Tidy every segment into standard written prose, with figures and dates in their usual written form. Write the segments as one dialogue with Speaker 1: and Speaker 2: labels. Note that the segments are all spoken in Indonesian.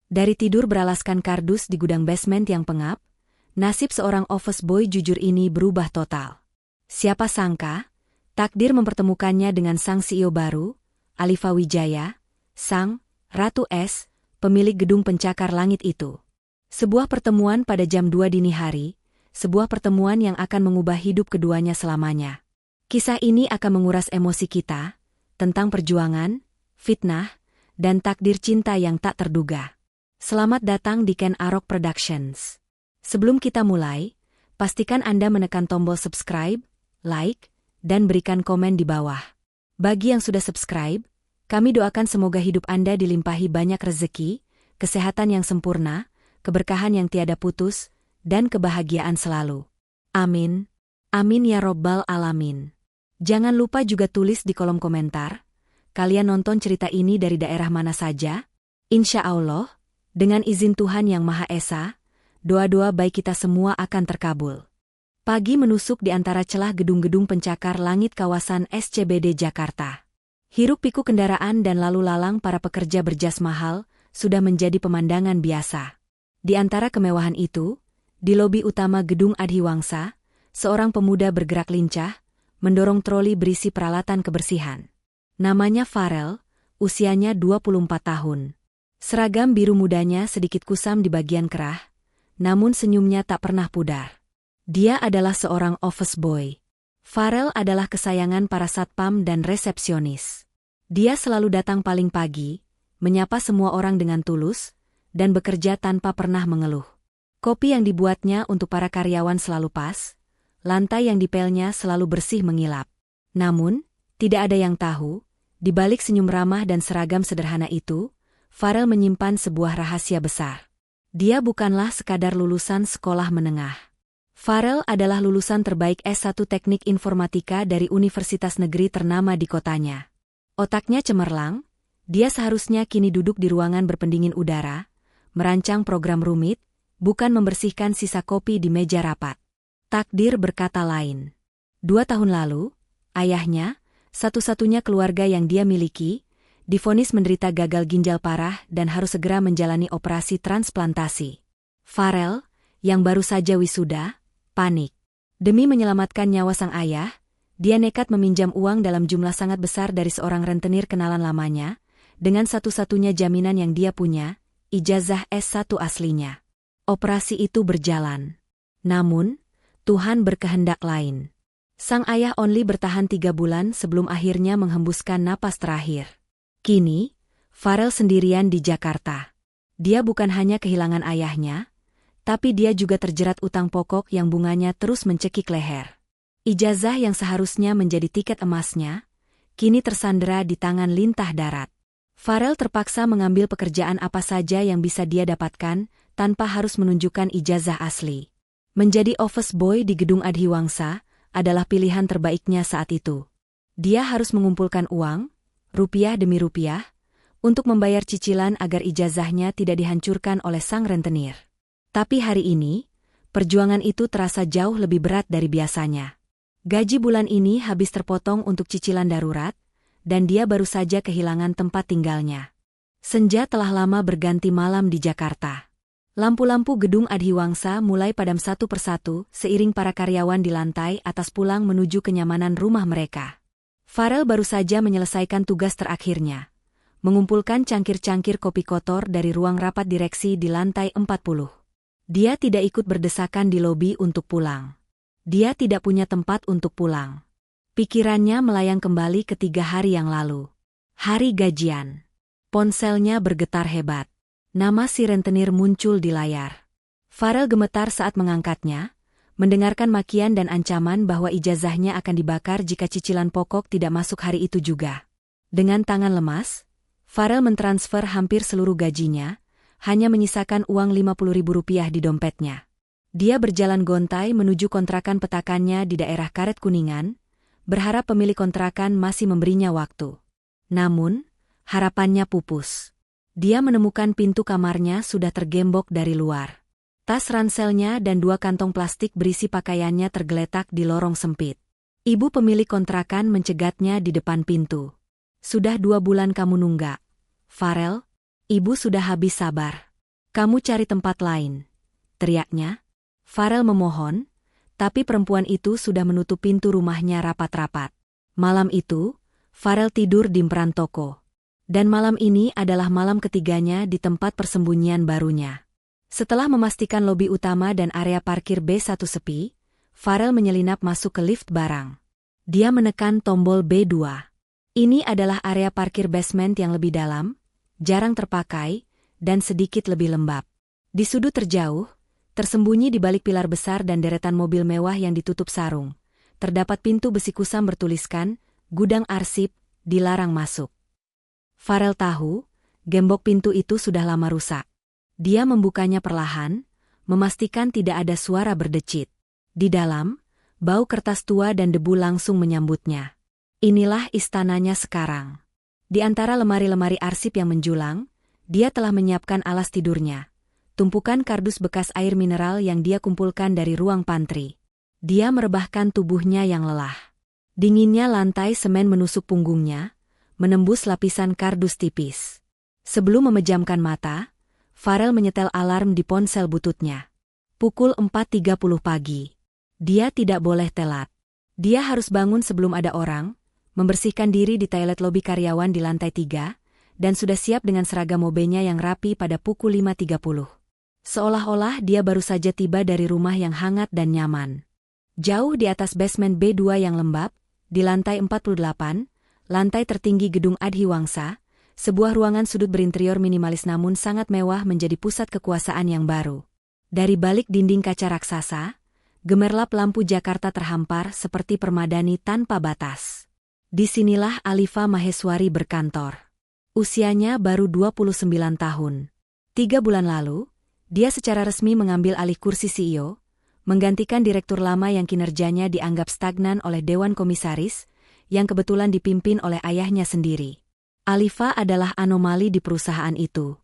Speaker 1: Dari tidur beralaskan kardus di gudang basement yang pengap, nasib seorang office boy jujur ini berubah total. Siapa sangka, takdir mempertemukannya dengan sang CEO baru, Alifa Wijaya, sang Ratu Es, pemilik gedung pencakar langit itu. Sebuah pertemuan pada jam 2 dini hari, sebuah pertemuan yang akan mengubah hidup keduanya selamanya. Kisah ini akan menguras emosi kita, tentang perjuangan, fitnah, dan takdir cinta yang tak terduga. Selamat datang di Ken Arok Productions. Sebelum kita mulai, pastikan Anda menekan tombol subscribe, like, dan berikan komen di bawah. Bagi yang sudah subscribe, kami doakan semoga hidup Anda dilimpahi banyak rezeki, kesehatan yang sempurna, keberkahan yang tiada putus, dan kebahagiaan selalu. Amin. Amin ya Robbal Alamin. Jangan lupa juga tulis di kolom komentar, kalian nonton cerita ini dari daerah mana saja? Insya Allah, dengan izin Tuhan Yang Maha Esa, doa-doa baik kita semua akan terkabul. Pagi menusuk di antara celah gedung-gedung pencakar langit kawasan SCBD Jakarta. Hiruk-pikuk kendaraan dan lalu lalang para pekerja berjas mahal sudah menjadi pemandangan biasa. Di antara kemewahan itu, di lobi utama gedung Adhiwangsa, seorang pemuda bergerak lincah, mendorong troli berisi peralatan kebersihan. Namanya Farel, usianya 24 tahun. Seragam biru mudanya sedikit kusam di bagian kerah, namun senyumnya tak pernah pudar. Dia adalah seorang office boy. Farel adalah kesayangan para satpam dan resepsionis. Dia selalu datang paling pagi, menyapa semua orang dengan tulus, dan bekerja tanpa pernah mengeluh. Kopi yang dibuatnya untuk para karyawan selalu pas, lantai yang dipelnya selalu bersih mengilap. Namun, tidak ada yang tahu, di balik senyum ramah dan seragam sederhana itu, Farel menyimpan sebuah rahasia besar. Dia bukanlah sekadar lulusan sekolah menengah. Farel adalah lulusan terbaik S1 Teknik Informatika dari universitas negeri ternama di kotanya. Otaknya cemerlang, dia seharusnya kini duduk di ruangan berpendingin udara, merancang program rumit, bukan membersihkan sisa kopi di meja rapat. Takdir berkata lain. 2 tahun lalu, ayahnya, satu-satunya keluarga yang dia miliki, divonis menderita gagal ginjal parah dan harus segera menjalani operasi transplantasi. Farel, yang baru saja wisuda, panik. Demi menyelamatkan nyawa sang ayah, dia nekat meminjam uang dalam jumlah sangat besar dari seorang rentenir kenalan lamanya, dengan satu-satunya jaminan yang dia punya, ijazah S1 aslinya. Operasi itu berjalan. Namun, Tuhan berkehendak lain. Sang ayah only bertahan 3 bulan sebelum akhirnya menghembuskan napas terakhir. Kini, Farel sendirian di Jakarta. Dia bukan hanya kehilangan ayahnya, tapi dia juga terjerat utang pokok yang bunganya terus mencekik leher. Ijazah yang seharusnya menjadi tiket emasnya, kini tersandera di tangan lintah darat. Farel terpaksa mengambil pekerjaan apa saja yang bisa dia dapatkan, tanpa harus menunjukkan ijazah asli. Menjadi office boy di gedung Adhiwangsa adalah pilihan terbaiknya saat itu. Dia harus mengumpulkan uang, rupiah demi rupiah, untuk membayar cicilan agar ijazahnya tidak dihancurkan oleh sang rentenir. Tapi hari ini, perjuangan itu terasa jauh lebih berat dari biasanya. Gaji bulan ini habis terpotong untuk cicilan darurat, dan dia baru saja kehilangan tempat tinggalnya. Senja telah lama berganti malam di Jakarta. Lampu-lampu gedung Adhiwangsa mulai padam satu persatu seiring para karyawan di lantai atas pulang menuju kenyamanan rumah mereka. Farel baru saja menyelesaikan tugas terakhirnya, mengumpulkan cangkir-cangkir kopi kotor dari ruang rapat direksi di lantai 40. Dia tidak ikut berdesakan di lobi untuk pulang. Dia tidak punya tempat untuk pulang. Pikirannya melayang kembali ke 3 hari yang lalu. Hari gajian. Ponselnya bergetar hebat. Nama si rentenir muncul di layar. Farel gemetar saat mengangkatnya, mendengarkan makian dan ancaman bahwa ijazahnya akan dibakar jika cicilan pokok tidak masuk hari itu juga. Dengan tangan lemas, Farel mentransfer hampir seluruh gajinya, hanya menyisakan uang Rp50.000 di dompetnya. Dia berjalan gontai menuju kontrakan petakannya di daerah Karet Kuningan, berharap pemilik kontrakan masih memberinya waktu. Namun, harapannya pupus. Dia menemukan pintu kamarnya sudah tergembok dari luar. Tas ranselnya dan 2 kantong plastik berisi pakaiannya tergeletak di lorong sempit. Ibu pemilik kontrakan mencegatnya di depan pintu. Sudah 2 bulan kamu nunggak. Farel, ibu sudah habis sabar. Kamu cari tempat lain, teriaknya. Farel memohon, tapi perempuan itu sudah menutup pintu rumahnya rapat-rapat. Malam itu, Farel tidur di emperan toko. Dan malam ini adalah malam ketiganya di tempat persembunyian barunya. Setelah memastikan lobi utama dan area parkir B1 sepi, Farel menyelinap masuk ke lift barang. Dia menekan tombol B2. Ini adalah area parkir basement yang lebih dalam, jarang terpakai, dan sedikit lebih lembab. Di sudut terjauh, tersembunyi di balik pilar besar dan deretan mobil mewah yang ditutup sarung, terdapat pintu besi kusam bertuliskan, "Gudang Arsip, dilarang masuk." Farel tahu, gembok pintu itu sudah lama rusak. Dia membukanya perlahan, memastikan tidak ada suara berdecit. Di dalam, bau kertas tua dan debu langsung menyambutnya. Inilah istananya sekarang. Di antara lemari-lemari arsip yang menjulang, dia telah menyiapkan alas tidurnya. Tumpukan kardus bekas air mineral yang dia kumpulkan dari ruang pantry. Dia merebahkan tubuhnya yang lelah. Dinginnya lantai semen menusuk punggungnya, menembus lapisan kardus tipis. Sebelum memejamkan mata, Farel menyetel alarm di ponsel bututnya. Pukul 4.30 pagi. Dia tidak boleh telat. Dia harus bangun sebelum ada orang, membersihkan diri di toilet lobi karyawan di lantai 3, dan sudah siap dengan seragam OB-nya yang rapi pada pukul 5.30. Seolah-olah dia baru saja tiba dari rumah yang hangat dan nyaman. Jauh di atas basement B2 yang lembab, di lantai 48, lantai tertinggi gedung Adhiwangsa, sebuah ruangan sudut berinterior minimalis namun sangat mewah menjadi pusat kekuasaan yang baru. Dari balik dinding kaca raksasa, gemerlap lampu Jakarta terhampar seperti permadani tanpa batas. Disinilah Alifa Maheswari berkantor. Usianya baru 29 tahun. 3 bulan lalu, dia secara resmi mengambil alih kursi CEO, menggantikan direktur lama yang kinerjanya dianggap stagnan oleh Dewan Komisaris, yang kebetulan dipimpin oleh ayahnya sendiri. Alifa adalah anomali di perusahaan itu.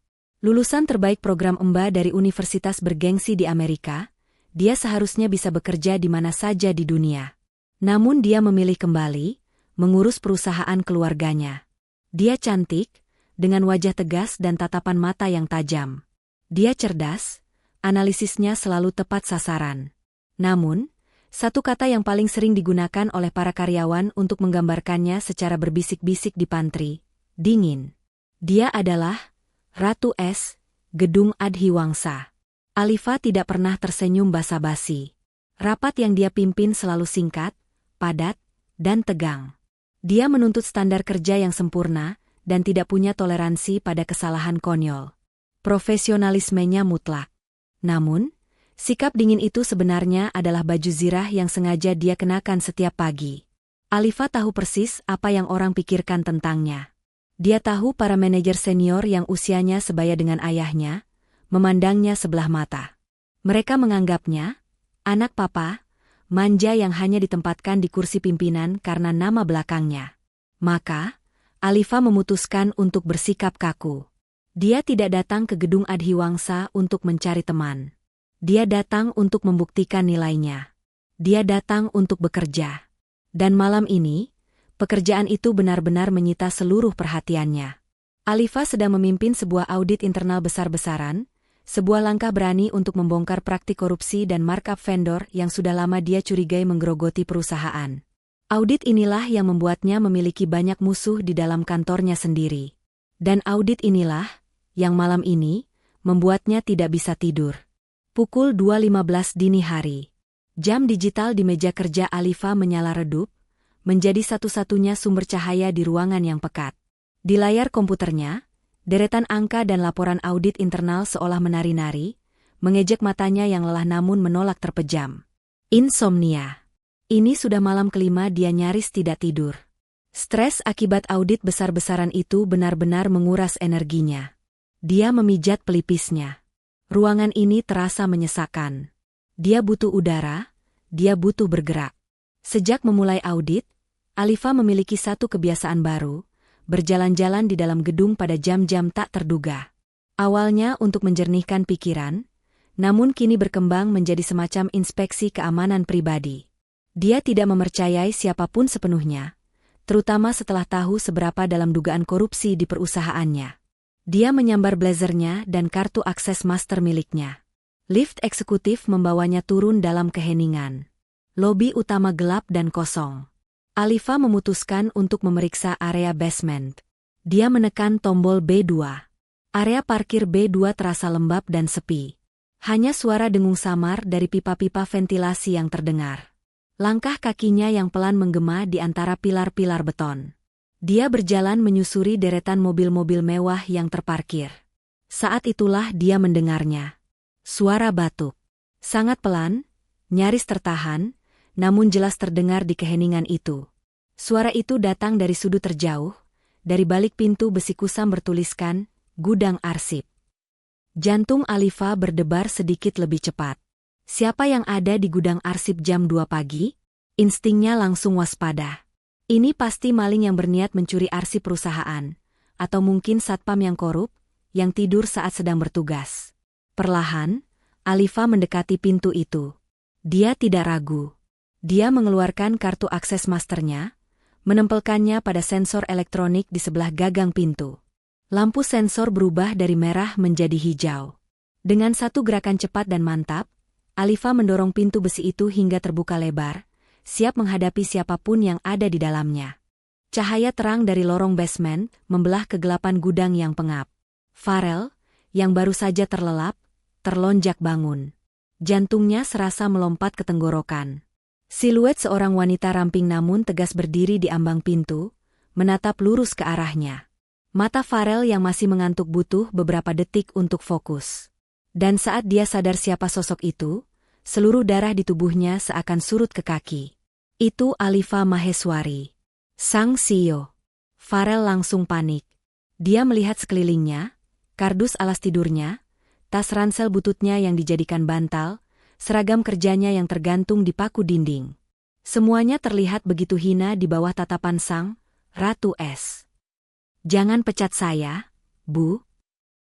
Speaker 1: Lulusan terbaik program EMBA dari universitas bergengsi di Amerika, dia seharusnya bisa bekerja di mana saja di dunia. Namun dia memilih kembali, mengurus perusahaan keluarganya. Dia cantik, dengan wajah tegas dan tatapan mata yang tajam. Dia cerdas, analisisnya selalu tepat sasaran. Namun, satu kata yang paling sering digunakan oleh para karyawan untuk menggambarkannya secara berbisik-bisik di pantry, dingin. Dia adalah Ratu Es, Gedung Adhiwangsa. Alifa tidak pernah tersenyum basa-basi. Rapat yang dia pimpin selalu singkat, padat, dan tegang. Dia menuntut standar kerja yang sempurna dan tidak punya toleransi pada kesalahan konyol. Profesionalismenya mutlak. Namun, sikap dingin itu sebenarnya adalah baju zirah yang sengaja dia kenakan setiap pagi. Alifa tahu persis apa yang orang pikirkan tentangnya. Dia tahu para manajer senior yang usianya sebaya dengan ayahnya, memandangnya sebelah mata. Mereka menganggapnya, anak papa, manja yang hanya ditempatkan di kursi pimpinan karena nama belakangnya. Maka, Alifa memutuskan untuk bersikap kaku. Dia tidak datang ke gedung Adhiwangsa untuk mencari teman. Dia datang untuk membuktikan nilainya. Dia datang untuk bekerja. Dan malam ini, pekerjaan itu benar-benar menyita seluruh perhatiannya. Alifa sedang memimpin sebuah audit internal besar-besaran, sebuah langkah berani untuk membongkar praktik korupsi dan markup vendor yang sudah lama dia curigai menggerogoti perusahaan. Audit inilah yang membuatnya memiliki banyak musuh di dalam kantornya sendiri. Dan audit inilah, yang malam ini, membuatnya tidak bisa tidur. Pukul 2.15 dini hari. Jam digital di meja kerja Alifa menyala redup, menjadi satu-satunya sumber cahaya di ruangan yang pekat. Di layar komputernya, deretan angka dan laporan audit internal seolah menari-nari, mengejek matanya yang lelah namun menolak terpejam. Insomnia. Ini sudah malam kelima dia nyaris tidak tidur. Stres akibat audit besar-besaran itu benar-benar menguras energinya. Dia memijat pelipisnya. Ruangan ini terasa menyesakan. Dia butuh udara, dia butuh bergerak. Sejak memulai audit, Alifa memiliki satu kebiasaan baru, berjalan-jalan di dalam gedung pada jam-jam tak terduga. Awalnya untuk menjernihkan pikiran, namun kini berkembang menjadi semacam inspeksi keamanan pribadi. Dia tidak mempercayai siapapun sepenuhnya, terutama setelah tahu seberapa dalam dugaan korupsi di perusahaannya. Dia menyambar blazernya dan kartu akses master miliknya. Lift eksekutif membawanya turun dalam keheningan. Lobi utama gelap dan kosong. Alifa memutuskan untuk memeriksa area basement. Dia menekan tombol B2. Area parkir B2 terasa lembab dan sepi. Hanya suara dengung samar dari pipa-pipa ventilasi yang terdengar. Langkah kakinya yang pelan menggema di antara pilar-pilar beton. Dia berjalan menyusuri deretan mobil-mobil mewah yang terparkir. Saat itulah dia mendengarnya. Suara batuk. Sangat pelan, nyaris tertahan, namun jelas terdengar di keheningan itu. Suara itu datang dari sudut terjauh, dari balik pintu besi kusam bertuliskan, gudang arsip. Jantung Alifa berdebar sedikit lebih cepat. Siapa yang ada di gudang arsip jam 2 pagi? Instingnya langsung waspada. Ini pasti maling yang berniat mencuri arsip perusahaan, atau mungkin satpam yang korup, yang tidur saat sedang bertugas. Perlahan, Alifa mendekati pintu itu. Dia tidak ragu. Dia mengeluarkan kartu akses masternya, menempelkannya pada sensor elektronik di sebelah gagang pintu. Lampu sensor berubah dari merah menjadi hijau. Dengan satu gerakan cepat dan mantap, Alifa mendorong pintu besi itu hingga terbuka lebar, siap menghadapi siapapun yang ada di dalamnya. Cahaya terang dari lorong basement membelah kegelapan gudang yang pengap. Farel, yang baru saja terlelap, terlonjak bangun. Jantungnya serasa melompat ke tenggorokan. Siluet seorang wanita ramping namun tegas berdiri di ambang pintu, menatap lurus ke arahnya. Mata Farel yang masih mengantuk butuh beberapa detik untuk fokus. Dan saat dia sadar siapa sosok itu, seluruh darah di tubuhnya seakan surut ke kaki. Itu Alifa Maheswari, sang CEO. Farel langsung panik. Dia melihat sekelilingnya, kardus alas tidurnya, tas ransel bututnya yang dijadikan bantal, seragam kerjanya yang tergantung di paku dinding. Semuanya terlihat begitu hina di bawah tatapan sang Ratu S. "Jangan pecat saya, Bu."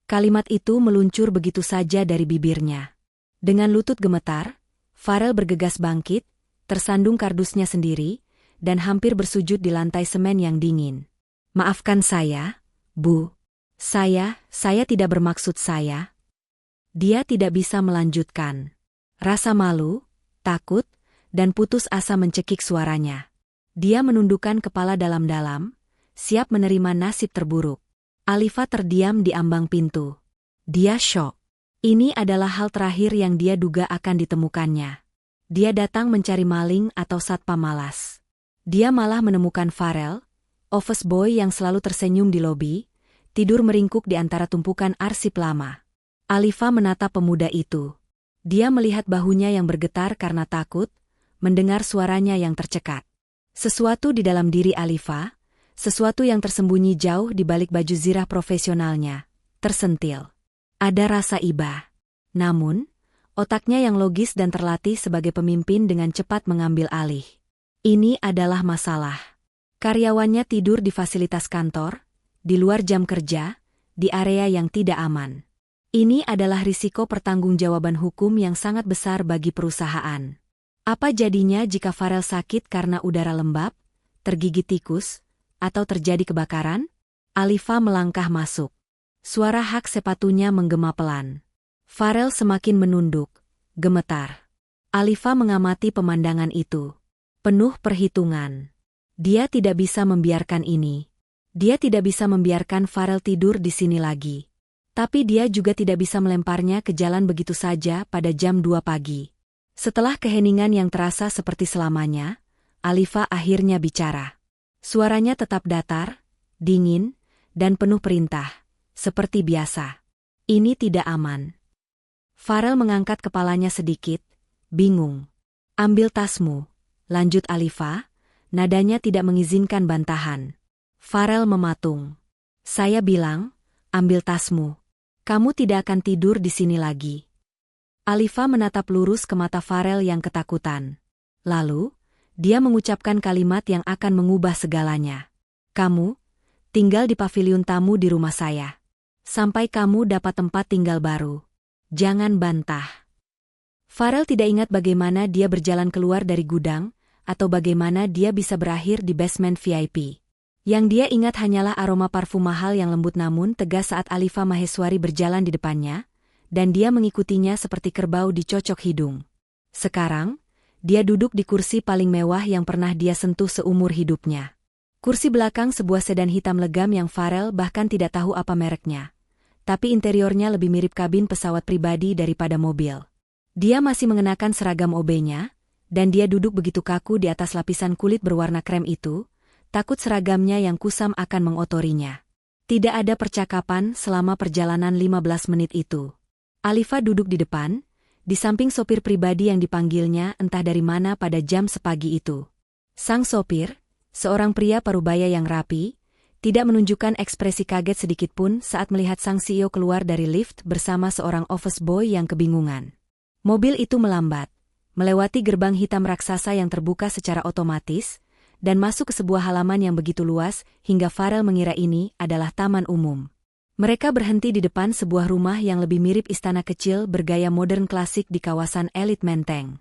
Speaker 1: Kalimat itu meluncur begitu saja dari bibirnya. Dengan lutut gemetar, Farel bergegas bangkit, tersandung kardusnya sendiri, dan hampir bersujud di lantai semen yang dingin. "Maafkan saya, Bu. Saya tidak bermaksud saya." Dia tidak bisa melanjutkan. Rasa malu, takut, dan putus asa mencekik suaranya. Dia menundukkan kepala dalam-dalam, siap menerima nasib terburuk. Alifa terdiam di ambang pintu. Dia syok. Ini adalah hal terakhir yang dia duga akan ditemukannya. Dia datang mencari maling atau satpam malas. Dia malah menemukan Farel, office boy yang selalu tersenyum di lobi, tidur meringkuk di antara tumpukan arsip lama. Alifa menatap pemuda itu. Dia melihat bahunya yang bergetar karena takut, mendengar suaranya yang tercekat. Sesuatu di dalam diri Alifa, sesuatu yang tersembunyi jauh di balik baju zirah profesionalnya, tersentil. Ada rasa iba. Namun, otaknya yang logis dan terlatih sebagai pemimpin dengan cepat mengambil alih. Ini adalah masalah. Karyawannya tidur di fasilitas kantor, di luar jam kerja, di area yang tidak aman. Ini adalah risiko pertanggungjawaban hukum yang sangat besar bagi perusahaan. Apa jadinya jika Farel sakit karena udara lembab, tergigit tikus, atau terjadi kebakaran? Alifa melangkah masuk. Suara hak sepatunya menggema pelan. Farel semakin menunduk, gemetar. Alifa mengamati pemandangan itu. Penuh perhitungan. Dia tidak bisa membiarkan ini. Dia tidak bisa membiarkan Farel tidur di sini lagi. Tapi dia juga tidak bisa melemparnya ke jalan begitu saja pada jam 2 pagi. Setelah keheningan yang terasa seperti selamanya, Alifa akhirnya bicara. Suaranya tetap datar, dingin, dan penuh perintah, seperti biasa. Ini tidak aman. Farel mengangkat kepalanya sedikit, bingung. "Ambil tasmu," lanjut Alifa, nadanya tidak mengizinkan bantahan. Farel mematung. "Saya bilang, ambil tasmu. Kamu tidak akan tidur di sini lagi." Alifa menatap lurus ke mata Farel yang ketakutan. Lalu, dia mengucapkan kalimat yang akan mengubah segalanya. "Kamu tinggal di paviliun tamu di rumah saya. Sampai kamu dapat tempat tinggal baru. Jangan bantah." Farel tidak ingat bagaimana dia berjalan keluar dari gudang, atau bagaimana dia bisa berakhir di basement VIP. Yang dia ingat hanyalah aroma parfum mahal yang lembut namun tegas saat Alifa Maheswari berjalan di depannya, dan dia mengikutinya seperti kerbau dicocok hidung. Sekarang, dia duduk di kursi paling mewah yang pernah dia sentuh seumur hidupnya. Kursi belakang sebuah sedan hitam legam yang Farel bahkan tidak tahu apa mereknya. Tapi interiornya lebih mirip kabin pesawat pribadi daripada mobil. Dia masih mengenakan seragam OB-nya, dan dia duduk begitu kaku di atas lapisan kulit berwarna krem itu, takut seragamnya yang kusam akan mengotorinya. Tidak ada percakapan selama perjalanan 15 menit itu. Alifa duduk di depan, di samping sopir pribadi yang dipanggilnya entah dari mana pada jam sepagi itu. Sang sopir, seorang pria parubaya yang rapi, tidak menunjukkan ekspresi kaget sedikitpun saat melihat sang CEO keluar dari lift bersama seorang office boy yang kebingungan. Mobil itu melambat, melewati gerbang hitam raksasa yang terbuka secara otomatis, dan masuk ke sebuah halaman yang begitu luas hingga Farel mengira ini adalah taman umum. Mereka berhenti di depan sebuah rumah yang lebih mirip istana kecil bergaya modern klasik di kawasan elit Menteng.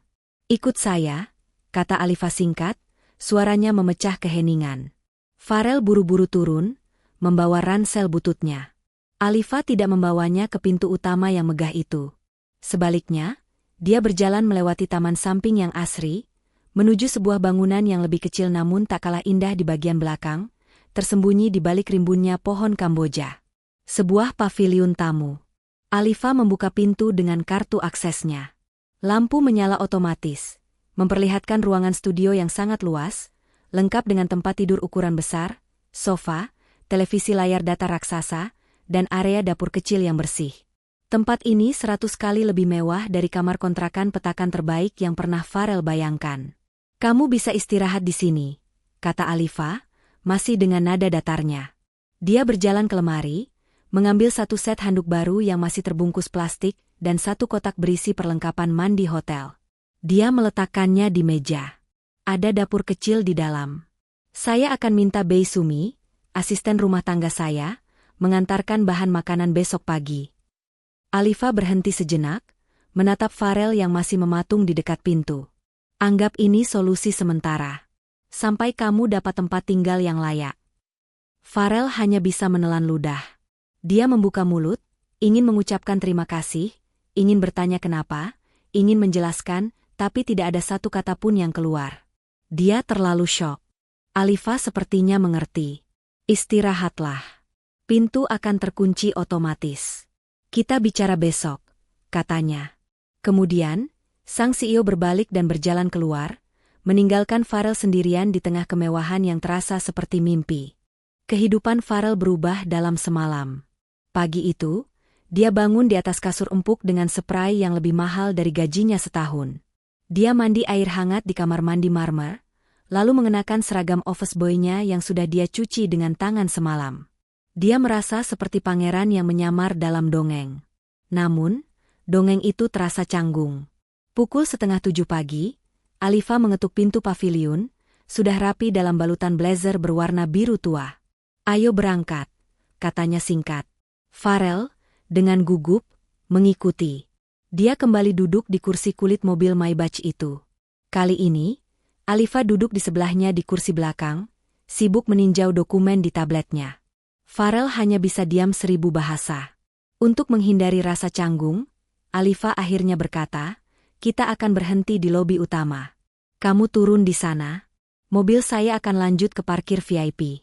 Speaker 1: "Ikut saya," kata Alifa singkat, suaranya memecah keheningan. Farel buru-buru turun, membawa ransel bututnya. Alifa tidak membawanya ke pintu utama yang megah itu. Sebaliknya, dia berjalan melewati taman samping yang asri, menuju sebuah bangunan yang lebih kecil namun tak kalah indah di bagian belakang, tersembunyi di balik rimbunnya pohon Kamboja. Sebuah paviliun tamu. Alifa membuka pintu dengan kartu aksesnya. Lampu menyala otomatis, memperlihatkan ruangan studio yang sangat luas, lengkap dengan tempat tidur ukuran besar, sofa, televisi layar datar raksasa, dan area dapur kecil yang bersih. Tempat ini 100 kali lebih mewah dari kamar kontrakan petakan terbaik yang pernah Farel bayangkan. "Kamu bisa istirahat di sini," kata Alifa, masih dengan nada datarnya. Dia berjalan ke lemari, mengambil satu set handuk baru yang masih terbungkus plastik, dan satu kotak berisi perlengkapan mandi hotel. Dia meletakkannya di meja. Ada dapur kecil di dalam. "Saya akan minta Bei Sumi, asisten rumah tangga saya, mengantarkan bahan makanan besok pagi." Alifa berhenti sejenak, menatap Farel yang masih mematung di dekat pintu. "Anggap ini solusi sementara. Sampai kamu dapat tempat tinggal yang layak." Farel hanya bisa menelan ludah. Dia membuka mulut, ingin mengucapkan terima kasih, ingin bertanya kenapa, ingin menjelaskan, tapi tidak ada satu kata pun yang keluar. Dia terlalu syok. Alifa sepertinya mengerti. "Istirahatlah. Pintu akan terkunci otomatis. Kita bicara besok," katanya. Kemudian, sang CEO berbalik dan berjalan keluar, meninggalkan Farel sendirian di tengah kemewahan yang terasa seperti mimpi. Kehidupan Farel berubah dalam semalam. Pagi itu, dia bangun di atas kasur empuk dengan spray yang lebih mahal dari gajinya setahun. Dia mandi air hangat di kamar mandi marmer, lalu mengenakan seragam office boy-nya yang sudah dia cuci dengan tangan semalam. Dia merasa seperti pangeran yang menyamar dalam dongeng. Namun, dongeng itu terasa canggung. Pukul 6:30 pagi, Alifa mengetuk pintu paviliun, sudah rapi dalam balutan blazer berwarna biru tua. "Ayo berangkat," katanya singkat. Farel, dengan gugup, mengikuti. Dia kembali duduk di kursi kulit mobil Maybach itu. Kali ini, Alifa duduk di sebelahnya di kursi belakang, sibuk meninjau dokumen di tabletnya. Farel hanya bisa diam 1000 bahasa. Untuk menghindari rasa canggung, Alifa akhirnya berkata, "Kita akan berhenti di lobi utama. Kamu turun di sana. Mobil saya akan lanjut ke parkir VIP."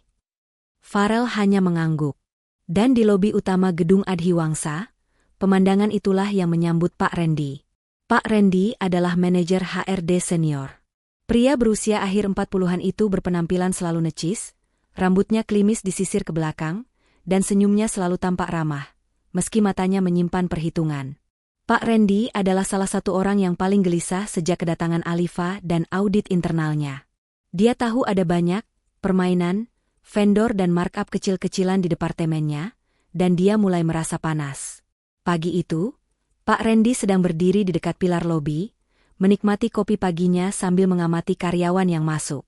Speaker 1: Farel hanya mengangguk. Dan di lobi utama gedung Adhiwangsa, pemandangan itulah yang menyambut Pak Randy. Pak Randy adalah manajer HRD senior. Pria berusia akhir 40-an itu berpenampilan selalu necis, rambutnya klimis disisir ke belakang, dan senyumnya selalu tampak ramah, meski matanya menyimpan perhitungan. Pak Randy adalah salah satu orang yang paling gelisah sejak kedatangan Alifa dan audit internalnya. Dia tahu ada banyak permainan, vendor dan markup kecil-kecilan di departemennya, dan dia mulai merasa panas. Pagi itu, Pak Randy sedang berdiri di dekat pilar lobi, menikmati kopi paginya sambil mengamati karyawan yang masuk.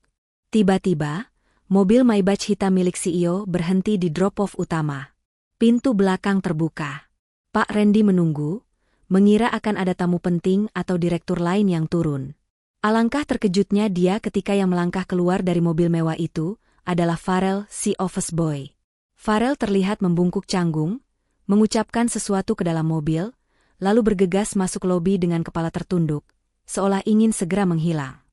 Speaker 1: Tiba-tiba, mobil Maybach hitam milik CEO berhenti di drop-off utama. Pintu belakang terbuka. Pak Randy menunggu, mengira akan ada tamu penting atau direktur lain yang turun. Alangkah terkejutnya dia ketika yang melangkah keluar dari mobil mewah itu adalah Farel, si office boy. Farel terlihat membungkuk canggung, mengucapkan sesuatu ke dalam mobil, lalu bergegas masuk lobi dengan kepala tertunduk, seolah ingin segera menghilang.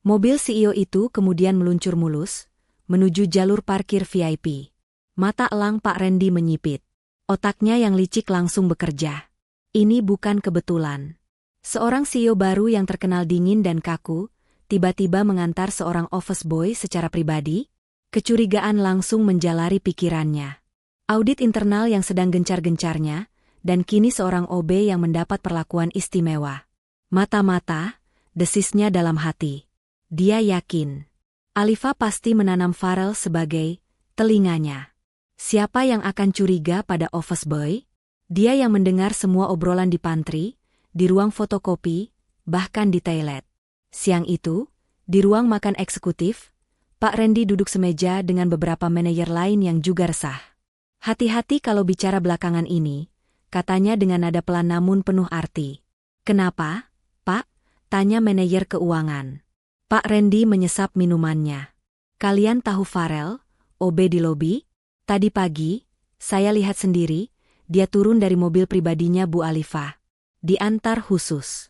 Speaker 1: Mobil CEO itu kemudian meluncur mulus, menuju jalur parkir VIP. Mata elang Pak Randy menyipit. Otaknya yang licik langsung bekerja. Ini bukan kebetulan. Seorang CEO baru yang terkenal dingin dan kaku, tiba-tiba mengantar seorang office boy secara pribadi. Kecurigaan langsung menjalari pikirannya. Audit internal yang sedang gencar-gencarnya, dan kini seorang OB yang mendapat perlakuan istimewa. Mata-mata, desisnya dalam hati. Dia yakin Alifa pasti menanam Farel sebagai telinganya. Siapa yang akan curiga pada office boy? Dia yang mendengar semua obrolan di pantry, di ruang fotokopi, bahkan di toilet. Siang itu, di ruang makan eksekutif, Pak Randy duduk semeja dengan beberapa manajer lain yang juga resah. Hati-hati kalau bicara belakangan ini, katanya dengan nada pelan namun penuh arti. Kenapa, Pak? Tanya manajer keuangan. Pak Randy menyesap minumannya. Kalian tahu Farel, OB di lobi? Tadi pagi, saya lihat sendiri, dia turun dari mobil pribadinya Bu Alifa. Diantar khusus.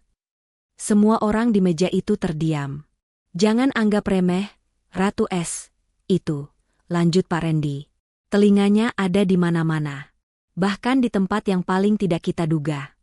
Speaker 1: Semua orang di meja itu terdiam. Jangan anggap remeh, Ratu S. Itu, lanjut Pak Randy. Telinganya ada di mana-mana. Bahkan di tempat yang paling tidak kita duga.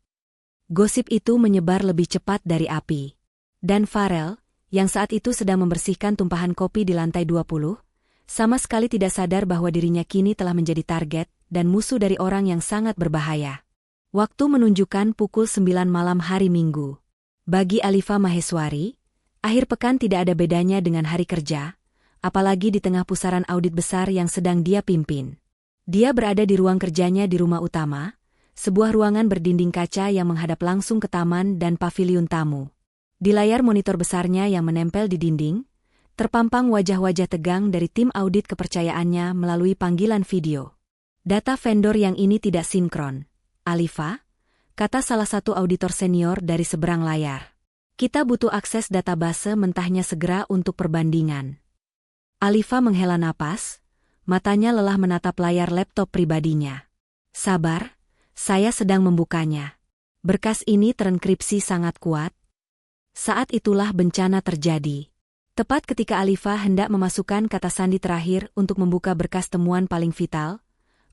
Speaker 1: Gosip itu menyebar lebih cepat dari api. Dan Farel, yang saat itu sedang membersihkan tumpahan kopi di lantai 20, sama sekali tidak sadar bahwa dirinya kini telah menjadi target dan musuh dari orang yang sangat berbahaya. Waktu menunjukkan pukul 9 malam hari Minggu. Bagi Alifa Maheswari, akhir pekan tidak ada bedanya dengan hari kerja, apalagi di tengah pusaran audit besar yang sedang dia pimpin. Dia berada di ruang kerjanya di rumah utama, sebuah ruangan berdinding kaca yang menghadap langsung ke taman dan paviliun tamu. Di layar monitor besarnya yang menempel di dinding, terpampang wajah-wajah tegang dari tim audit kepercayaannya melalui panggilan video. Data vendor yang ini tidak sinkron. Alifa, kata salah satu auditor senior dari seberang layar. Kita butuh akses database mentahnya segera untuk perbandingan. Alifa menghela napas, matanya lelah menatap layar laptop pribadinya. Sabar, saya sedang membukanya. Berkas ini terenkripsi sangat kuat. Saat itulah bencana terjadi. Tepat ketika Alifa hendak memasukkan kata sandi terakhir untuk membuka berkas temuan paling vital,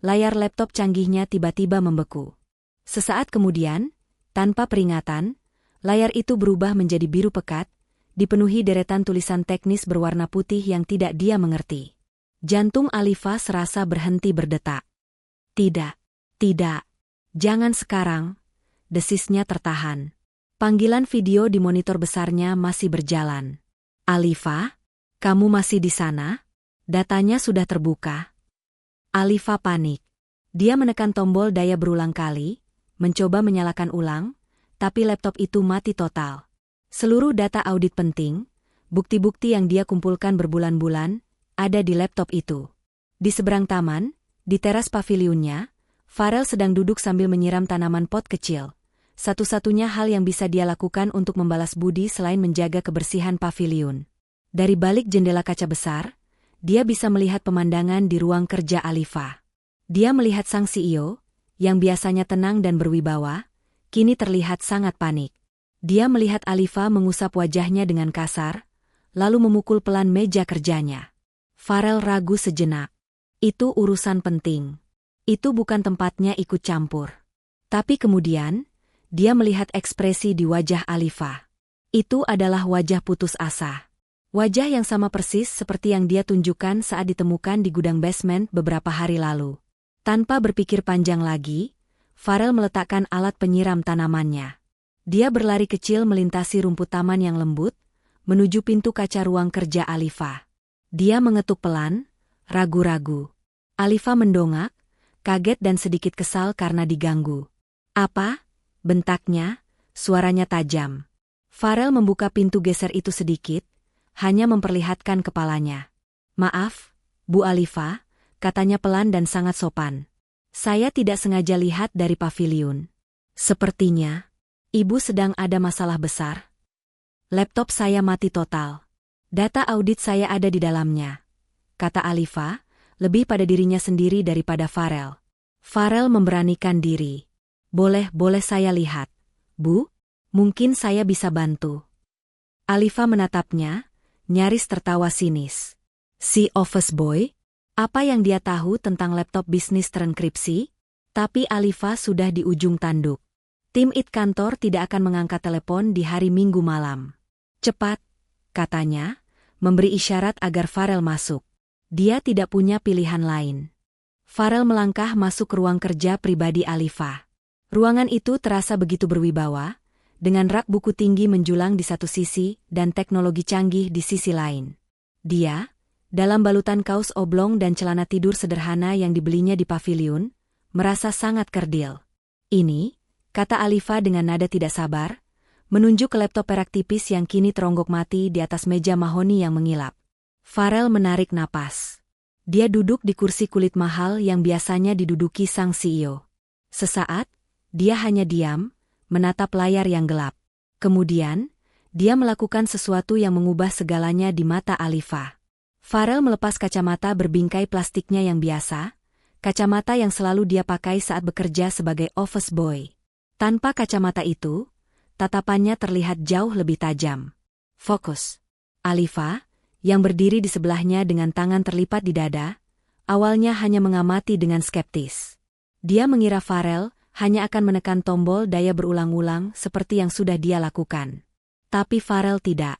Speaker 1: layar laptop canggihnya tiba-tiba membeku. Sesaat kemudian, tanpa peringatan, layar itu berubah menjadi biru pekat, dipenuhi deretan tulisan teknis berwarna putih yang tidak dia mengerti. Jantung Alifa serasa berhenti berdetak. Tidak, jangan sekarang, desisnya tertahan. Panggilan video di monitor besarnya masih berjalan. Alifa, kamu masih di sana? Datanya sudah terbuka. Alifa panik. Dia menekan tombol daya berulang kali, mencoba menyalakan ulang, tapi laptop itu mati total. Seluruh data audit penting, bukti-bukti yang dia kumpulkan berbulan-bulan, ada di laptop itu. Di seberang taman, di teras paviliunnya, Farel sedang duduk sambil menyiram tanaman pot kecil. Satu-satunya hal yang bisa dia lakukan untuk membalas budi selain menjaga kebersihan paviliun. Dari balik jendela kaca besar, dia bisa melihat pemandangan di ruang kerja Alifa. Dia melihat sang CEO, yang biasanya tenang dan berwibawa, kini terlihat sangat panik. Dia melihat Alifa mengusap wajahnya dengan kasar, lalu memukul pelan meja kerjanya. Farel ragu sejenak. Itu urusan penting. Itu bukan tempatnya ikut campur. Tapi kemudian, dia melihat ekspresi di wajah Alifa. Itu adalah wajah putus asa. Wajah yang sama persis seperti yang dia tunjukkan saat ditemukan di gudang basement beberapa hari lalu. Tanpa berpikir panjang lagi, Farel meletakkan alat penyiram tanamannya. Dia berlari kecil melintasi rumput taman yang lembut, menuju pintu kaca ruang kerja Alifa. Dia mengetuk pelan, ragu-ragu. Alifa mendongak, kaget dan sedikit kesal karena diganggu. Apa? Bentaknya, suaranya tajam. Farel membuka pintu geser itu sedikit, hanya memperlihatkan kepalanya. Maaf, Bu Alifa, katanya pelan dan sangat sopan. Saya tidak sengaja lihat dari paviliun. Sepertinya, Ibu sedang ada masalah besar. Laptop saya mati total. Data audit saya ada di dalamnya. kata Alifa, lebih pada dirinya sendiri daripada Farel. Farel memberanikan diri. Boleh saya lihat, Bu? Mungkin saya bisa bantu. Alifa menatapnya, nyaris tertawa sinis. Si office boy? Apa yang dia tahu tentang laptop bisnis terenkripsi? Tapi Alifa sudah di ujung tanduk. Tim IT kantor tidak akan mengangkat telepon di hari Minggu malam. Cepat, katanya, memberi isyarat agar Farel masuk. Dia tidak punya pilihan lain. Farel melangkah masuk ke ruang kerja pribadi Alifa. Ruangan itu terasa begitu berwibawa, dengan rak buku tinggi menjulang di satu sisi dan teknologi canggih di sisi lain. Dia, dalam balutan kaos oblong dan celana tidur sederhana yang dibelinya di pavilion, merasa sangat kerdil. Ini, kata Alifa dengan nada tidak sabar, menunjuk ke laptop perak tipis yang kini teronggok mati di atas meja mahoni yang mengilap. Farel menarik napas. Dia duduk di kursi kulit mahal yang biasanya diduduki sang CEO. Sesaat, dia hanya diam, menatap layar yang gelap. Kemudian, dia melakukan sesuatu yang mengubah segalanya di mata Alifa. Farel melepas kacamata berbingkai plastiknya yang biasa, kacamata yang selalu dia pakai saat bekerja sebagai office boy. Tanpa kacamata itu, tatapannya terlihat jauh lebih tajam. Fokus. Alifa, yang berdiri di sebelahnya dengan tangan terlipat di dada, awalnya hanya mengamati dengan skeptis. Dia mengira Farel hanya akan menekan tombol daya berulang-ulang seperti yang sudah dia lakukan. Tapi Farel tidak.